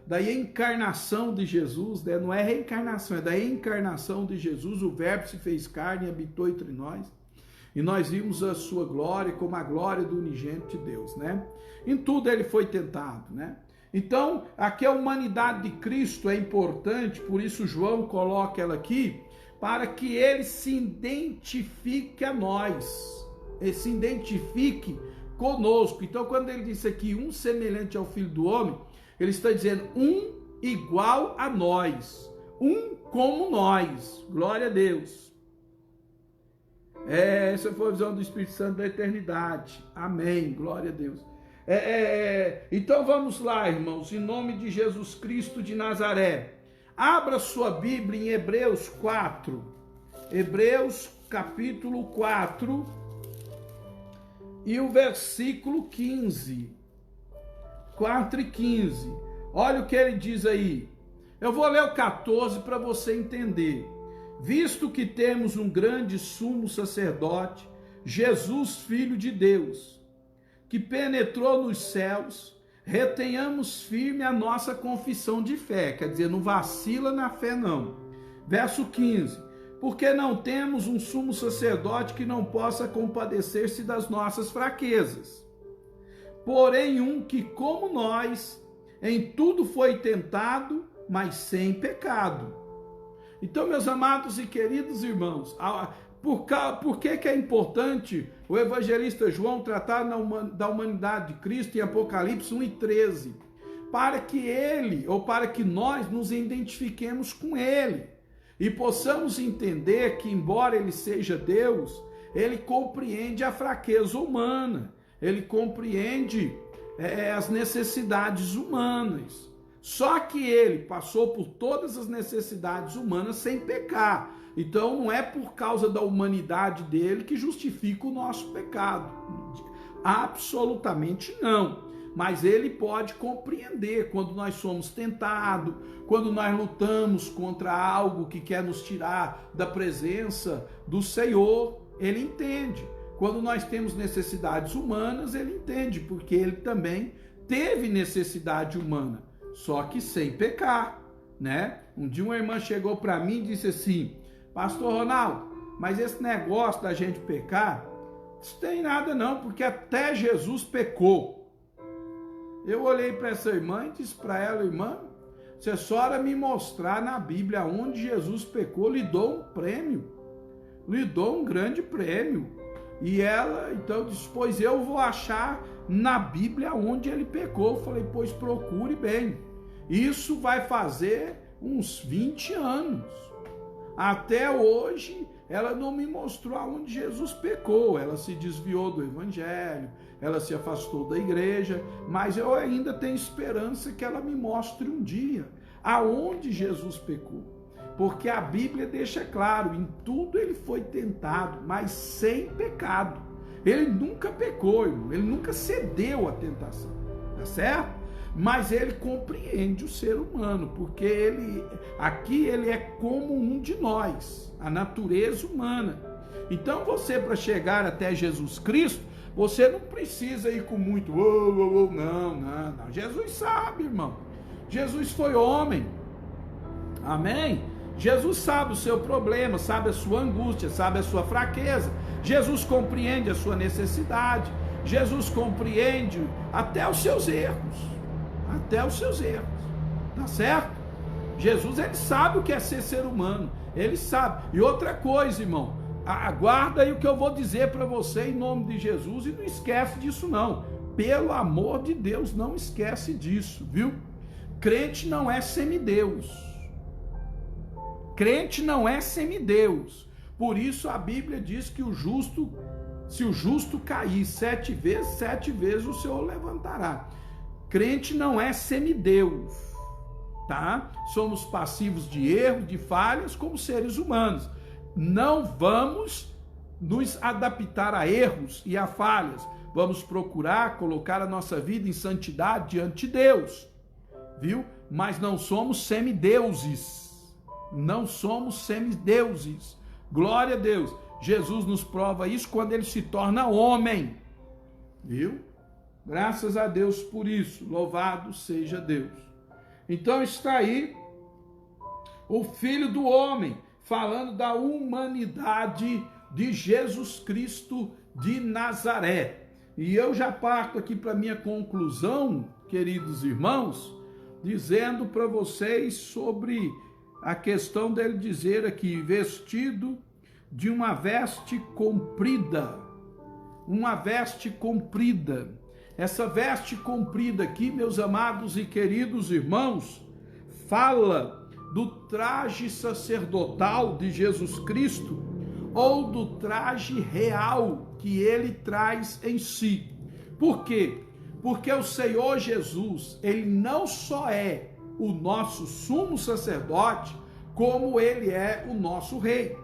da encarnação de Jesus, né? Não é reencarnação, é da encarnação de Jesus, o Verbo se fez carne e habitou entre nós. E nós vimos a sua glória como a glória do unigênito de Deus, né? Em tudo ele foi tentado, né? Então, aqui a humanidade de Cristo é importante, por isso João coloca ela aqui, para que ele se identifique a nós, ele se identifique conosco. Então, quando ele disse aqui, um semelhante ao Filho do Homem, ele está dizendo um igual a nós, um como nós, glória a Deus. Essa foi a visão do Espírito Santo da eternidade, amém, glória a Deus. Então vamos lá, irmãos, em nome de Jesus Cristo de Nazaré, abra sua Bíblia em Hebreus 4, Hebreus capítulo 4, e o versículo 15, 4 e 15, olha o que ele diz aí, eu vou ler o 14 para você entender. Visto que temos um grande sumo sacerdote, Jesus, Filho de Deus, que penetrou nos céus, retenhamos firme a nossa confissão de fé, quer dizer, não vacila na fé não. Verso 15, porque não temos um sumo sacerdote que não possa compadecer-se das nossas fraquezas, porém um que, como nós, em tudo foi tentado, mas sem pecado. Então, meus amados e queridos irmãos, por que é importante o evangelista João tratar da humanidade de Cristo em Apocalipse 1:13? Para que ele, ou para que nós nos identifiquemos com ele e possamos entender que, embora ele seja Deus, ele compreende a fraqueza humana, ele compreende as necessidades humanas. Só que ele passou por todas as necessidades humanas sem pecar. Então não é por causa da humanidade dele que justifica o nosso pecado. Absolutamente não. Mas ele pode compreender quando nós somos tentados, quando nós lutamos contra algo que quer nos tirar da presença do Senhor, ele entende. Quando nós temos necessidades humanas, ele entende, porque ele também teve necessidade humana, só que sem pecar, né? Um dia uma irmã chegou para mim e disse assim: Pastor Ronaldo, mas esse negócio da gente pecar, isso tem nada não, porque até Jesus pecou. Eu olhei para essa irmã e disse para ela: irmã, se a senhora me mostrar na Bíblia onde Jesus pecou, lhe dou um prêmio, lhe dou um grande prêmio. E ela então disse: pois eu vou achar na Bíblia onde ele pecou. Eu falei: pois procure bem. Isso vai fazer uns 20 anos. Até hoje ela não me mostrou aonde Jesus pecou. Ela se desviou do evangelho, ela se afastou da igreja, mas eu ainda tenho esperança que ela me mostre um dia aonde Jesus pecou. Porque a Bíblia deixa claro, em tudo ele foi tentado, mas sem pecado. Ele nunca pecou, irmão, ele nunca cedeu à tentação, tá certo? Mas ele compreende o ser humano, porque aqui ele é como um de nós, a natureza humana. Então você, para chegar até Jesus Cristo, você não precisa ir com muito, não. Jesus sabe, irmão. Jesus foi homem, amém? Jesus sabe o seu problema, sabe a sua angústia, sabe a sua fraqueza. Jesus compreende a sua necessidade. Jesus compreende até os seus erros. Até os seus erros. Tá certo? Jesus, ele sabe o que é ser humano. Ele sabe. E outra coisa, irmão, aguarda aí o que eu vou dizer para você em nome de Jesus e não esquece disso não. Pelo amor de Deus, não esquece disso, viu? Crente não é semideus. Crente não é semideus. Por isso a Bíblia diz que se o justo cair 7 vezes o Senhor levantará. Crente não é semideus, tá? Somos passivos de erros, de falhas, como seres humanos. Não vamos nos adaptar a erros e a falhas. Vamos procurar colocar a nossa vida em santidade diante de Deus, viu? Mas não somos semideuses. Não somos semideuses. Glória a Deus. Jesus nos prova isso quando ele se torna homem. Viu? Graças a Deus por isso. Louvado seja Deus. Então está aí o Filho do Homem falando da humanidade de Jesus Cristo de Nazaré. E eu já parto aqui para minha conclusão, queridos irmãos, dizendo para vocês sobre a questão dele dizer aqui, vestido de uma veste comprida. Uma veste comprida. Essa veste comprida aqui, meus amados e queridos irmãos, fala do traje sacerdotal de Jesus Cristo ou do traje real que ele traz em si. Por quê? Porque o Senhor Jesus, ele não só é o nosso sumo sacerdote, como ele é o nosso rei,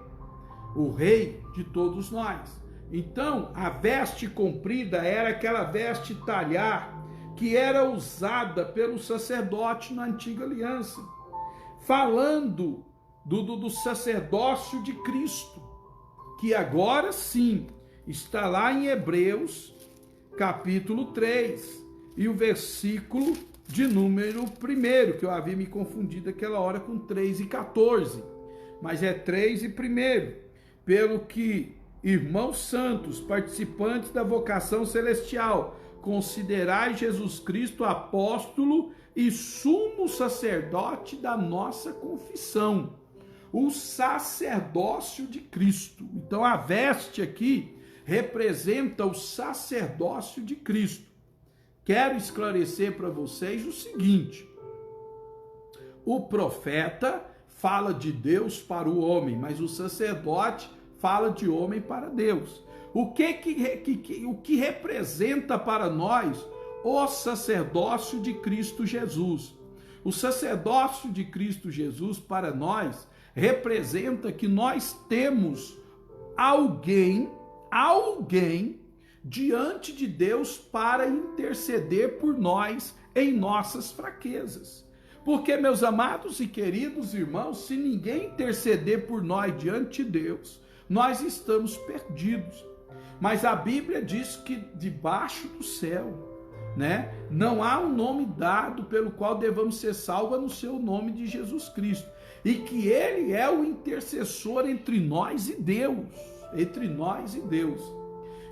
o rei de todos nós. Então, a veste comprida era aquela veste talhar que era usada pelo sacerdote na antiga aliança, falando do sacerdócio de Cristo, que agora sim está lá em Hebreus, capítulo 3, e o versículo de número 1, que eu havia me confundido aquela hora com 3 e 14, mas é 3 e 1. Pelo que, irmãos santos, participantes da vocação celestial, considerai Jesus Cristo apóstolo e sumo sacerdote da nossa confissão, o sacerdócio de Cristo. Então a veste aqui representa o sacerdócio de Cristo. Quero esclarecer para vocês o seguinte: o profeta fala de Deus para o homem, mas o sacerdote fala de homem para Deus. O que representa para nós o sacerdócio de Cristo Jesus? O sacerdócio de Cristo Jesus para nós representa que nós temos alguém diante de Deus para interceder por nós em nossas fraquezas. Porque, meus amados e queridos irmãos, se ninguém interceder por nós diante de Deus, nós estamos perdidos. Mas a Bíblia diz que debaixo do céu, não há um nome dado pelo qual devamos ser salvos no seu nome de Jesus Cristo. E que Ele é o intercessor entre nós e Deus. Entre nós e Deus.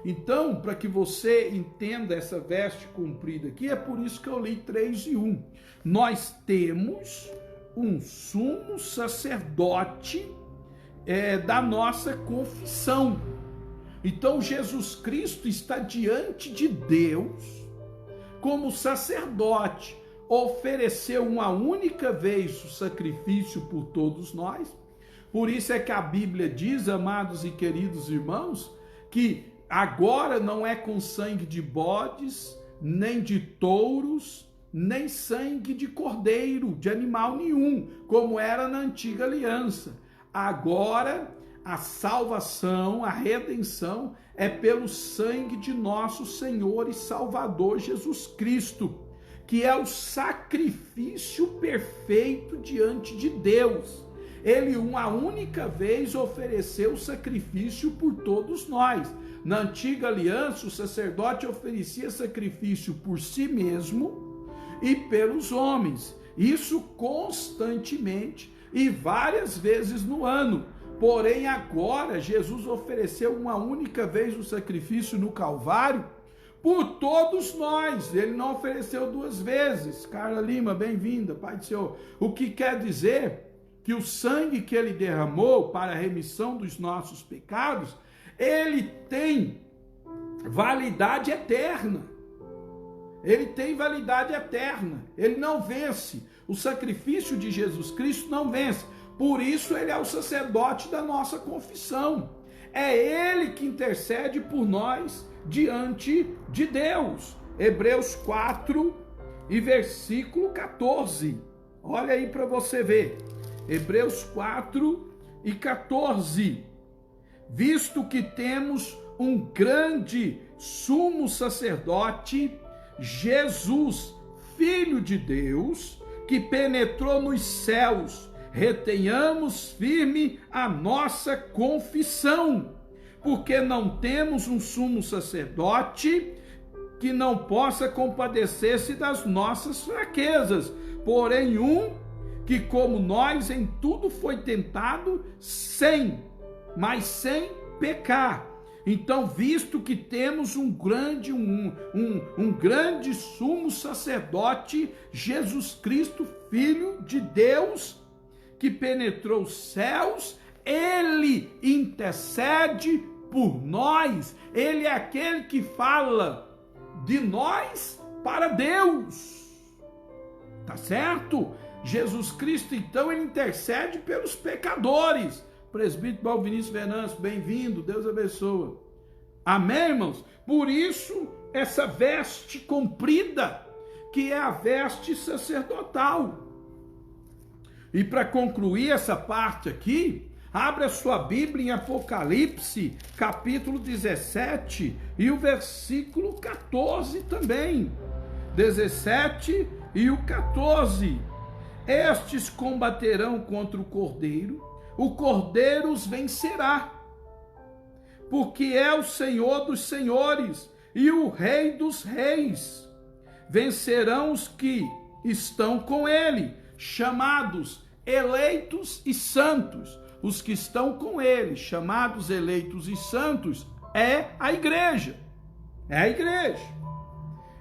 Então, para que você entenda essa veste cumprida aqui, é por isso que eu li 3 e 1. Nós temos um sumo sacerdote da nossa confissão. Então, Jesus Cristo está diante de Deus como sacerdote. Ofereceu uma única vez o sacrifício por todos nós. Por isso é que a Bíblia diz, amados e queridos irmãos, que agora não é com sangue de bodes, nem de touros, nem sangue de cordeiro, de animal nenhum, como era na antiga aliança. Agora a salvação, a redenção é pelo sangue de nosso Senhor e Salvador Jesus Cristo, que é o sacrifício perfeito diante de Deus. Ele uma única vez ofereceu o sacrifício por todos nós. Na antiga aliança, o sacerdote oferecia sacrifício por si mesmo e pelos homens. Isso constantemente e várias vezes no ano. Porém, agora, Jesus ofereceu uma única vez o sacrifício no Calvário por todos nós. Ele não ofereceu 2 vezes. Carla Lima, bem-vinda, Pai do Senhor. O que quer dizer que o sangue que ele derramou para a remissão dos nossos pecados, ele tem validade eterna. Ele tem validade eterna. Ele não vence. O sacrifício de Jesus Cristo não vence. Por isso ele é o sacerdote da nossa confissão. É ele que intercede por nós diante de Deus. Hebreus 4 e versículo 14. Olha aí para você ver. Hebreus 4 e 14. Visto que temos um grande sumo sacerdote, Jesus, Filho de Deus, que penetrou nos céus, retenhamos firme a nossa confissão, porque não temos um sumo sacerdote que não possa compadecer-se das nossas fraquezas, porém que como nós em tudo foi tentado mas sem pecar. Então, visto que temos um grande sumo sacerdote, Jesus Cristo, Filho de Deus, que penetrou os céus, ele intercede por nós. Ele é aquele que fala de nós para Deus. Tá certo? Jesus Cristo, então, ele intercede pelos pecadores. Presbítero Paulo Vinícius Venâncio, bem-vindo, Deus abençoe. Amém, irmãos? Por isso, essa veste comprida, que é a veste sacerdotal. E para concluir essa parte aqui, abra sua Bíblia em Apocalipse, capítulo 17, e o versículo 14 também. 17 e o 14. Estes combaterão contra o Cordeiro os vencerá, porque é o Senhor dos senhores e o Rei dos reis. vencerão os que estão com ele, chamados eleitos e santos. Os que estão com ele, chamados eleitos e santos, é a igreja. É a igreja.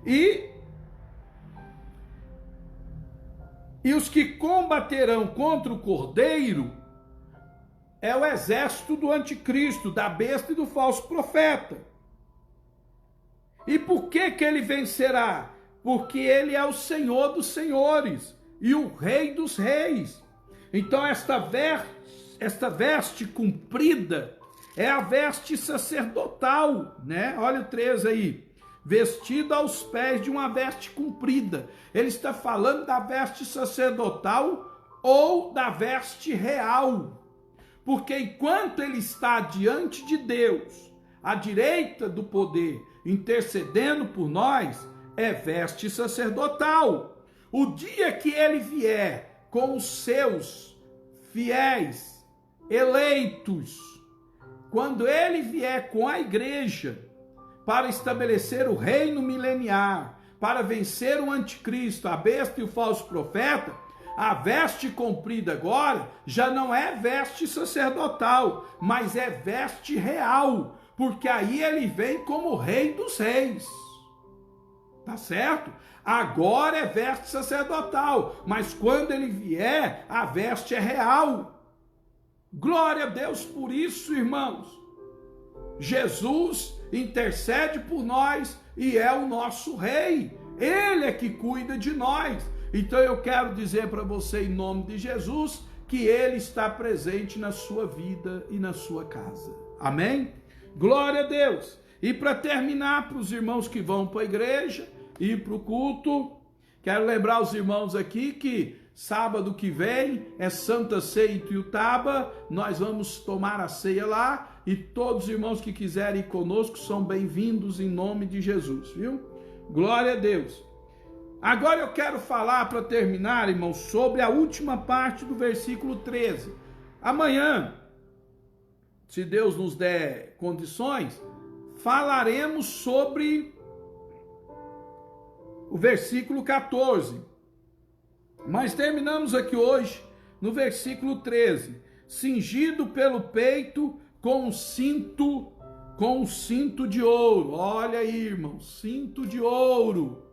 E os que combaterão contra o Cordeiro é o exército do anticristo, da besta e do falso profeta. E por que ele vencerá? Porque ele é o Senhor dos senhores e o Rei dos reis. Então esta veste comprida é a veste sacerdotal, né? Olha o 3 aí. Vestido aos pés de uma veste comprida. Ele está falando da veste sacerdotal ou da veste real. Porque enquanto ele está diante de Deus, à direita do poder, intercedendo por nós, é veste sacerdotal. O dia que ele vier com os seus fiéis, eleitos, quando ele vier com a igreja, para estabelecer o reino mileniar, para vencer o anticristo, a besta e o falso profeta, a veste comprida agora já não é veste sacerdotal, mas é veste real, porque aí ele vem como Rei dos reis. Tá certo? Agora é veste sacerdotal, mas quando ele vier, a veste é real. Glória a Deus por isso, irmãos. Jesus intercede por nós e é o nosso rei. Ele é que cuida de nós. Então eu quero dizer para você, em nome de Jesus, que ele está presente na sua vida e na sua casa. Amém? Glória a Deus. E para terminar, para os irmãos que vão para a igreja e para o culto, quero lembrar os irmãos aqui que sábado que vem é Santa Ceia em Ituiutaba, nós vamos tomar a ceia lá e todos os irmãos que quiserem ir conosco são bem-vindos em nome de Jesus, viu? Glória a Deus. Agora eu quero falar, para terminar, irmãos, sobre a última parte do versículo 13. Amanhã, se Deus nos der condições, falaremos sobre o versículo 14. Mas terminamos aqui hoje no versículo 13. Cingido pelo peito com um cinto de ouro. Olha aí, irmão, cinto de ouro.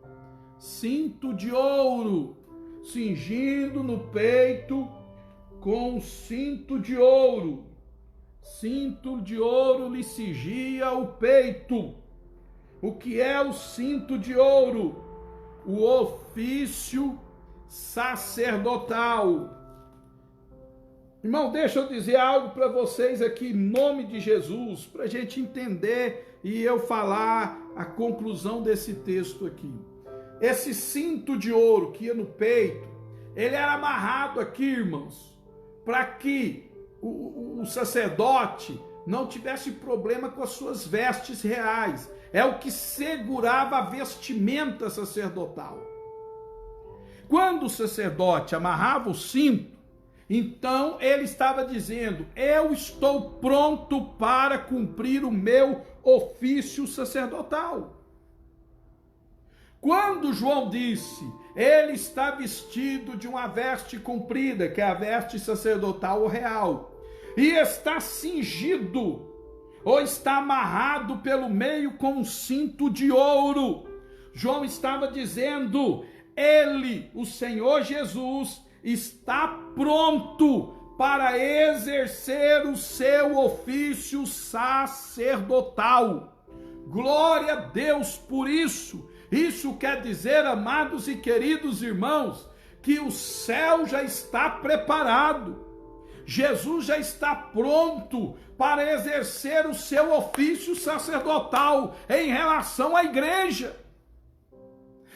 Cinto de ouro. Cingindo no peito com um cinto de ouro. Cinto de ouro lhe cingia o peito. O que é o cinto de ouro? O ofício sacerdotal. Irmão, deixa eu dizer algo para vocês aqui, em nome de Jesus, para a gente entender e eu falar a conclusão desse texto aqui. Esse cinto de ouro que ia no peito, ele era amarrado aqui, irmãos, para que o sacerdote não tivesse problema com as suas vestes reais. É o que segurava a vestimenta sacerdotal. Quando o sacerdote amarrava o cinto, então ele estava dizendo: eu estou pronto para cumprir o meu ofício sacerdotal. Quando João disse, ele está vestido de uma veste comprida, que é a veste sacerdotal ou real, e está cingido, ou está amarrado pelo meio com um cinto de ouro, João estava dizendo: ele, o Senhor Jesus, está pronto para exercer o seu ofício sacerdotal. Glória a Deus por isso. Isso quer dizer, amados e queridos irmãos, que o céu já está preparado. Jesus já está pronto para exercer o seu ofício sacerdotal em relação à igreja.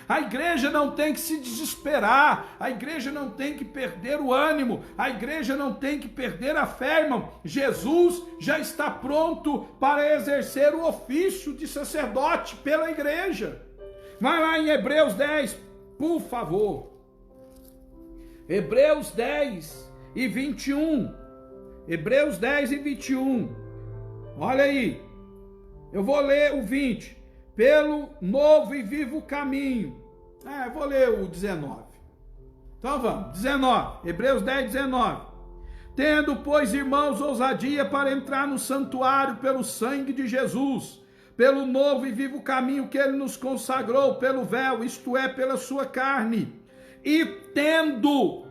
A igreja não tem que se desesperar, a igreja não tem que perder o ânimo, a igreja não tem que perder a fé, irmão. Jesus já está pronto para exercer o ofício de sacerdote pela igreja. Vai lá em Hebreus 10, por favor. Hebreus 10 e 21. Hebreus 10 e 21. Olha aí. Eu vou ler o 20. Pelo novo e vivo caminho Vou ler o 19. Então vamos, 19, Hebreus 10, 19. Tendo, pois, irmãos, ousadia para entrar no santuário pelo sangue de Jesus, pelo novo e vivo caminho que ele nos consagrou, pelo véu, isto é, pela sua carne, e tendo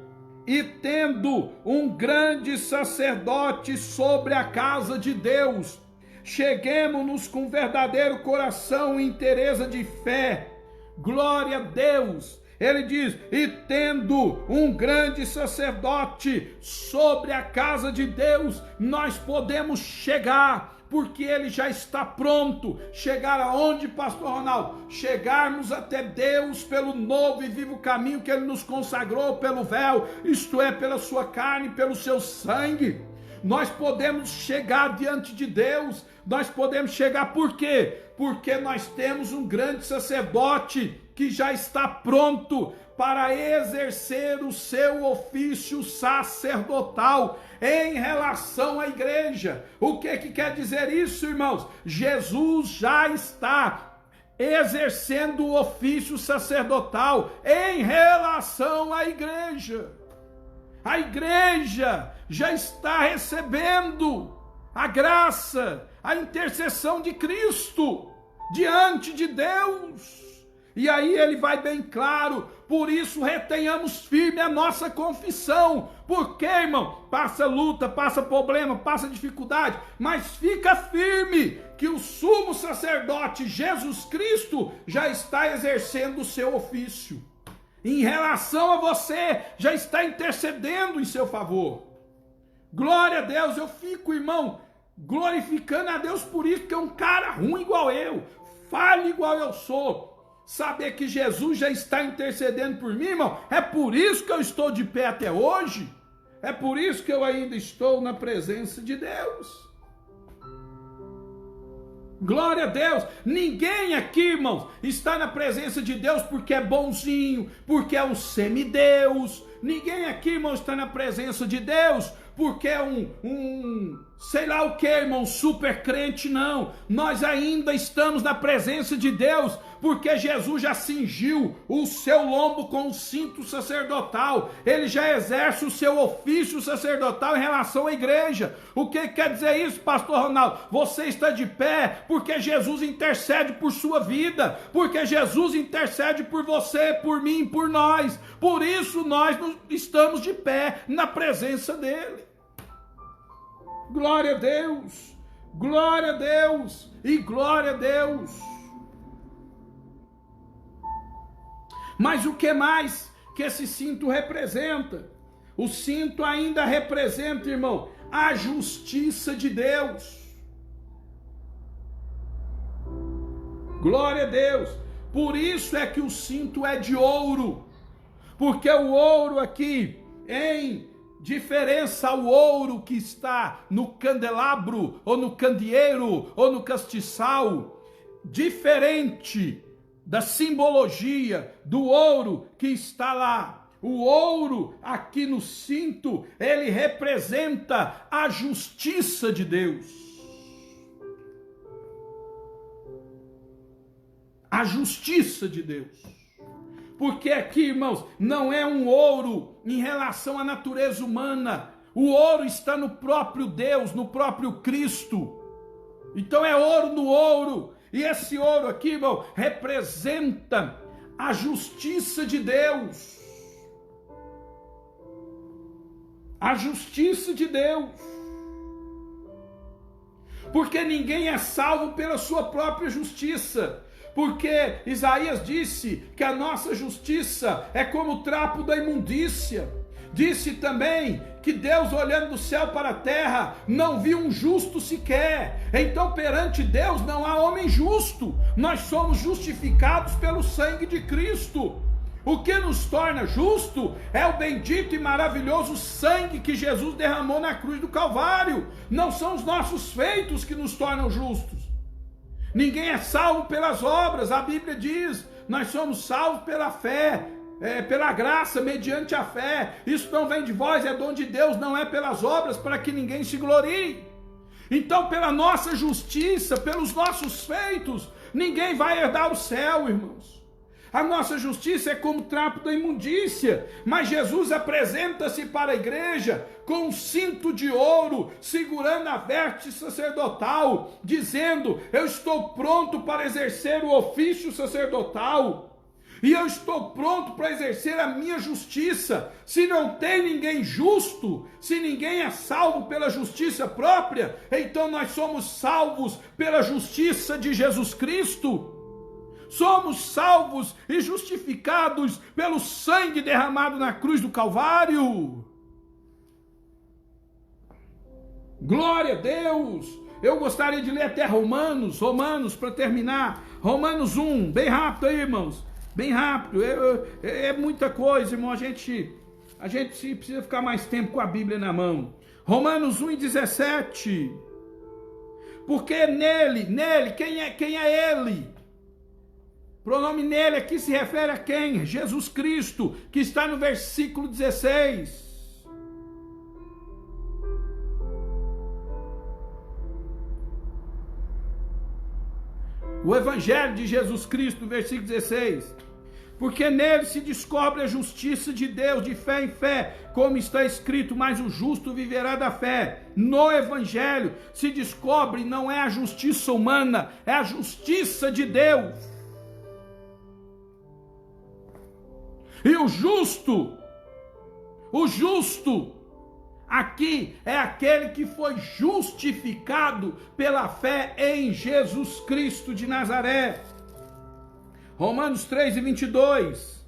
um grande sacerdote sobre a casa de Deus, cheguemo-nos com verdadeiro coração e inteireza de fé. Glória a Deus. Ele diz, e tendo um grande sacerdote sobre a casa de Deus, nós podemos chegar, porque ele já está pronto. Chegar aonde, pastor Ronaldo? Chegarmos até Deus pelo novo e vivo caminho que ele nos consagrou, pelo véu, isto é, pela sua carne, pelo seu sangue. Nós podemos chegar diante de Deus, nós podemos chegar por quê? Porque nós temos um grande sacerdote que já está pronto para exercer o seu ofício sacerdotal em relação à igreja. O que quer dizer isso, irmãos? Jesus já está exercendo o ofício sacerdotal em relação à igreja. A igreja já está recebendo a graça, a intercessão de Cristo diante de Deus. E aí ele vai bem claro, por isso retenhamos firme a nossa confissão. Por quê, irmão? Passa luta, passa problema, passa dificuldade, mas fica firme que o sumo sacerdote Jesus Cristo já está exercendo o seu ofício. Em relação a você, já está intercedendo em seu favor. Glória a Deus, eu fico, irmão, glorificando a Deus por isso, que é um cara ruim igual eu, falho igual eu sou. Saber que Jesus já está intercedendo por mim, irmão, é por isso que eu estou de pé até hoje. É por isso que eu ainda estou na presença de Deus. Glória a Deus. Ninguém aqui, irmãos, está na presença de Deus porque é bonzinho, porque é um semideus. Ninguém aqui, irmão, está na presença de Deus porque é sei lá o que, irmão, super crente, não. Nós ainda estamos na presença de Deus porque Jesus já cingiu o seu lombo com o cinto sacerdotal. Ele já exerce o seu ofício sacerdotal em relação à igreja. O que quer dizer isso, pastor Ronaldo? Você está de pé porque Jesus intercede por sua vida, porque Jesus intercede por você, por mim, por nós. Por isso nós estamos de pé na presença dele. Glória a Deus, glória a Deus e glória a Deus. Mas o que mais que esse cinto representa? O cinto ainda representa, irmão, a justiça de Deus. Glória a Deus. Por isso é que o cinto é de ouro, porque o ouro aqui, em diferença ao ouro que está no candelabro, ou no candeeiro, ou no castiçal, diferente da simbologia do ouro que está lá. O ouro aqui no cinto, ele representa a justiça de Deus. A justiça de Deus. Porque aqui, irmãos, não é um ouro em relação à natureza humana. O ouro está no próprio Deus, no próprio Cristo. Então é ouro no ouro. E esse ouro aqui, irmão, representa a justiça de Deus. A justiça de Deus. Porque ninguém é salvo pela sua própria justiça. Porque Isaías disse que a nossa justiça é como o trapo da imundícia. Disse também que Deus, olhando do céu para a terra, não viu um justo sequer. Então, perante Deus não há homem justo. Nós somos justificados pelo sangue de Cristo. O que nos torna justo é o bendito e maravilhoso sangue que Jesus derramou na cruz do Calvário. Não são os nossos feitos que nos tornam justos. Ninguém é salvo pelas obras. A Bíblia diz, nós somos salvos pela fé, pela graça, mediante a fé. Isso não vem de vós, é dom de Deus, não é pelas obras, para que ninguém se glorie. Então, pela nossa justiça, pelos nossos feitos, ninguém vai herdar o céu, irmãos. A nossa justiça é como trapo da imundícia, mas Jesus apresenta-se para a igreja com um cinto de ouro, segurando a veste sacerdotal, dizendo: eu estou pronto para exercer o ofício sacerdotal. E eu estou pronto para exercer a minha justiça. Se não tem ninguém justo, se ninguém é salvo pela justiça própria, então nós somos salvos pela justiça de Jesus Cristo. Somos salvos e justificados pelo sangue derramado na cruz do Calvário. Glória a Deus! Eu gostaria de ler até Romanos para terminar. Romanos 1, bem rápido aí, irmãos. Bem rápido, é muita coisa, irmão, a gente precisa ficar mais tempo com a Bíblia na mão. Romanos 1:17, porque nele, quem é ele? Pronome nele aqui se refere a quem? Jesus Cristo, que está no versículo 16. O Evangelho de Jesus Cristo, versículo 16. Porque nele se descobre a justiça de Deus de fé em fé, como está escrito: mas o justo viverá da fé. No Evangelho se descobre, não é a justiça humana, é a justiça de Deus. E o justo aqui é aquele que foi justificado pela fé em Jesus Cristo de Nazaré. Romanos 3:22.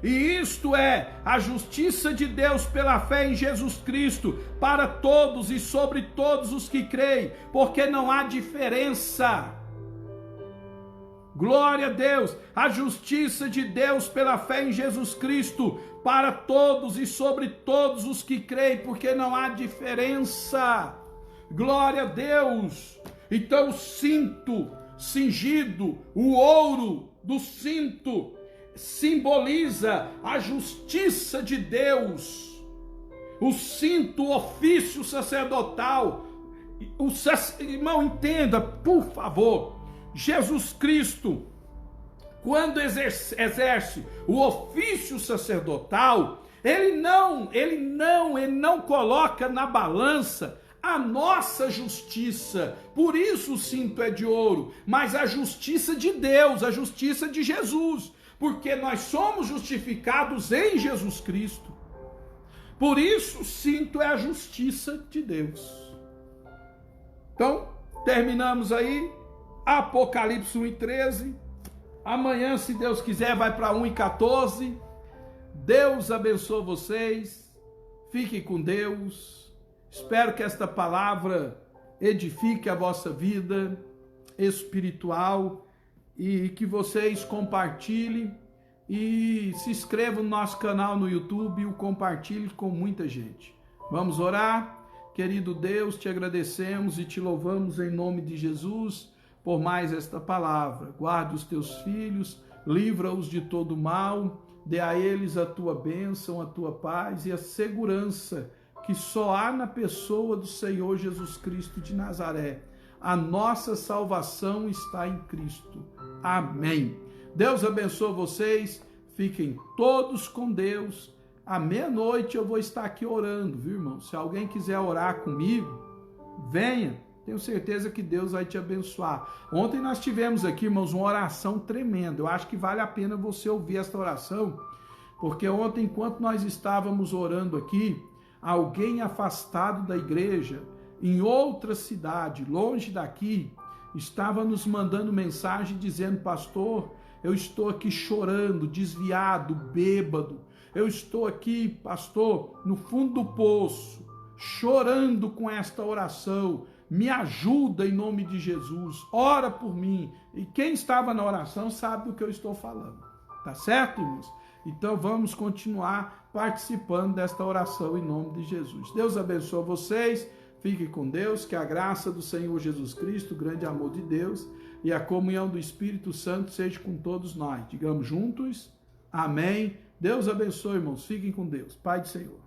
E isto é a justiça de Deus pela fé em Jesus Cristo para todos e sobre todos os que creem, porque não há diferença. Glória a Deus, a justiça de Deus pela fé em Jesus Cristo para todos e sobre todos os que creem, porque não há diferença. Glória a Deus. Então o cinto cingido, o ouro do cinto, simboliza a justiça de Deus. O cinto, o ofício sacerdotal. Irmão, entenda, por favor. Jesus Cristo, quando exerce o ofício sacerdotal, ele não coloca na balança a nossa justiça. Por isso o cinto é de ouro, mas a justiça de Deus, a justiça de Jesus, porque nós somos justificados em Jesus Cristo. Por isso o cinto é a justiça de Deus. Então, terminamos aí Apocalipse 1:13. Amanhã, se Deus quiser, vai para 1:14. Deus abençoe vocês. Fiquem com Deus. Espero que esta palavra edifique a vossa vida espiritual e que vocês compartilhem e se inscrevam no nosso canal no YouTube e o compartilhem com muita gente. Vamos orar? Querido Deus, te agradecemos e te louvamos em nome de Jesus por mais esta palavra. Guarda os teus filhos, livra-os de todo mal, dê a eles a tua bênção, a tua paz e a segurança que só há na pessoa do Senhor Jesus Cristo de Nazaré. A nossa salvação está em Cristo. Amém. Deus abençoe vocês. Fiquem todos com Deus. À meia-noite eu vou estar aqui orando, viu, irmão? Se alguém quiser orar comigo, venha. Tenho certeza que Deus vai te abençoar. Ontem nós tivemos aqui, irmãos, uma oração tremenda. Eu acho que vale a pena você ouvir esta oração, porque ontem, enquanto nós estávamos orando aqui, alguém afastado da igreja, em outra cidade, longe daqui, estava nos mandando mensagem dizendo: pastor, eu estou aqui chorando, desviado, bêbado. Eu estou aqui, pastor, no fundo do poço, chorando com esta oração. Me ajuda em nome de Jesus. Ora por mim. E quem estava na oração sabe do que eu estou falando. Tá certo, irmãos? Então vamos continuar participando desta oração em nome de Jesus. Deus abençoe vocês. Fiquem com Deus. Que a graça do Senhor Jesus Cristo, o grande amor de Deus e a comunhão do Espírito Santo seja com todos nós. Digamos juntos. Amém. Deus abençoe, irmãos. Fiquem com Deus. Pai do Senhor.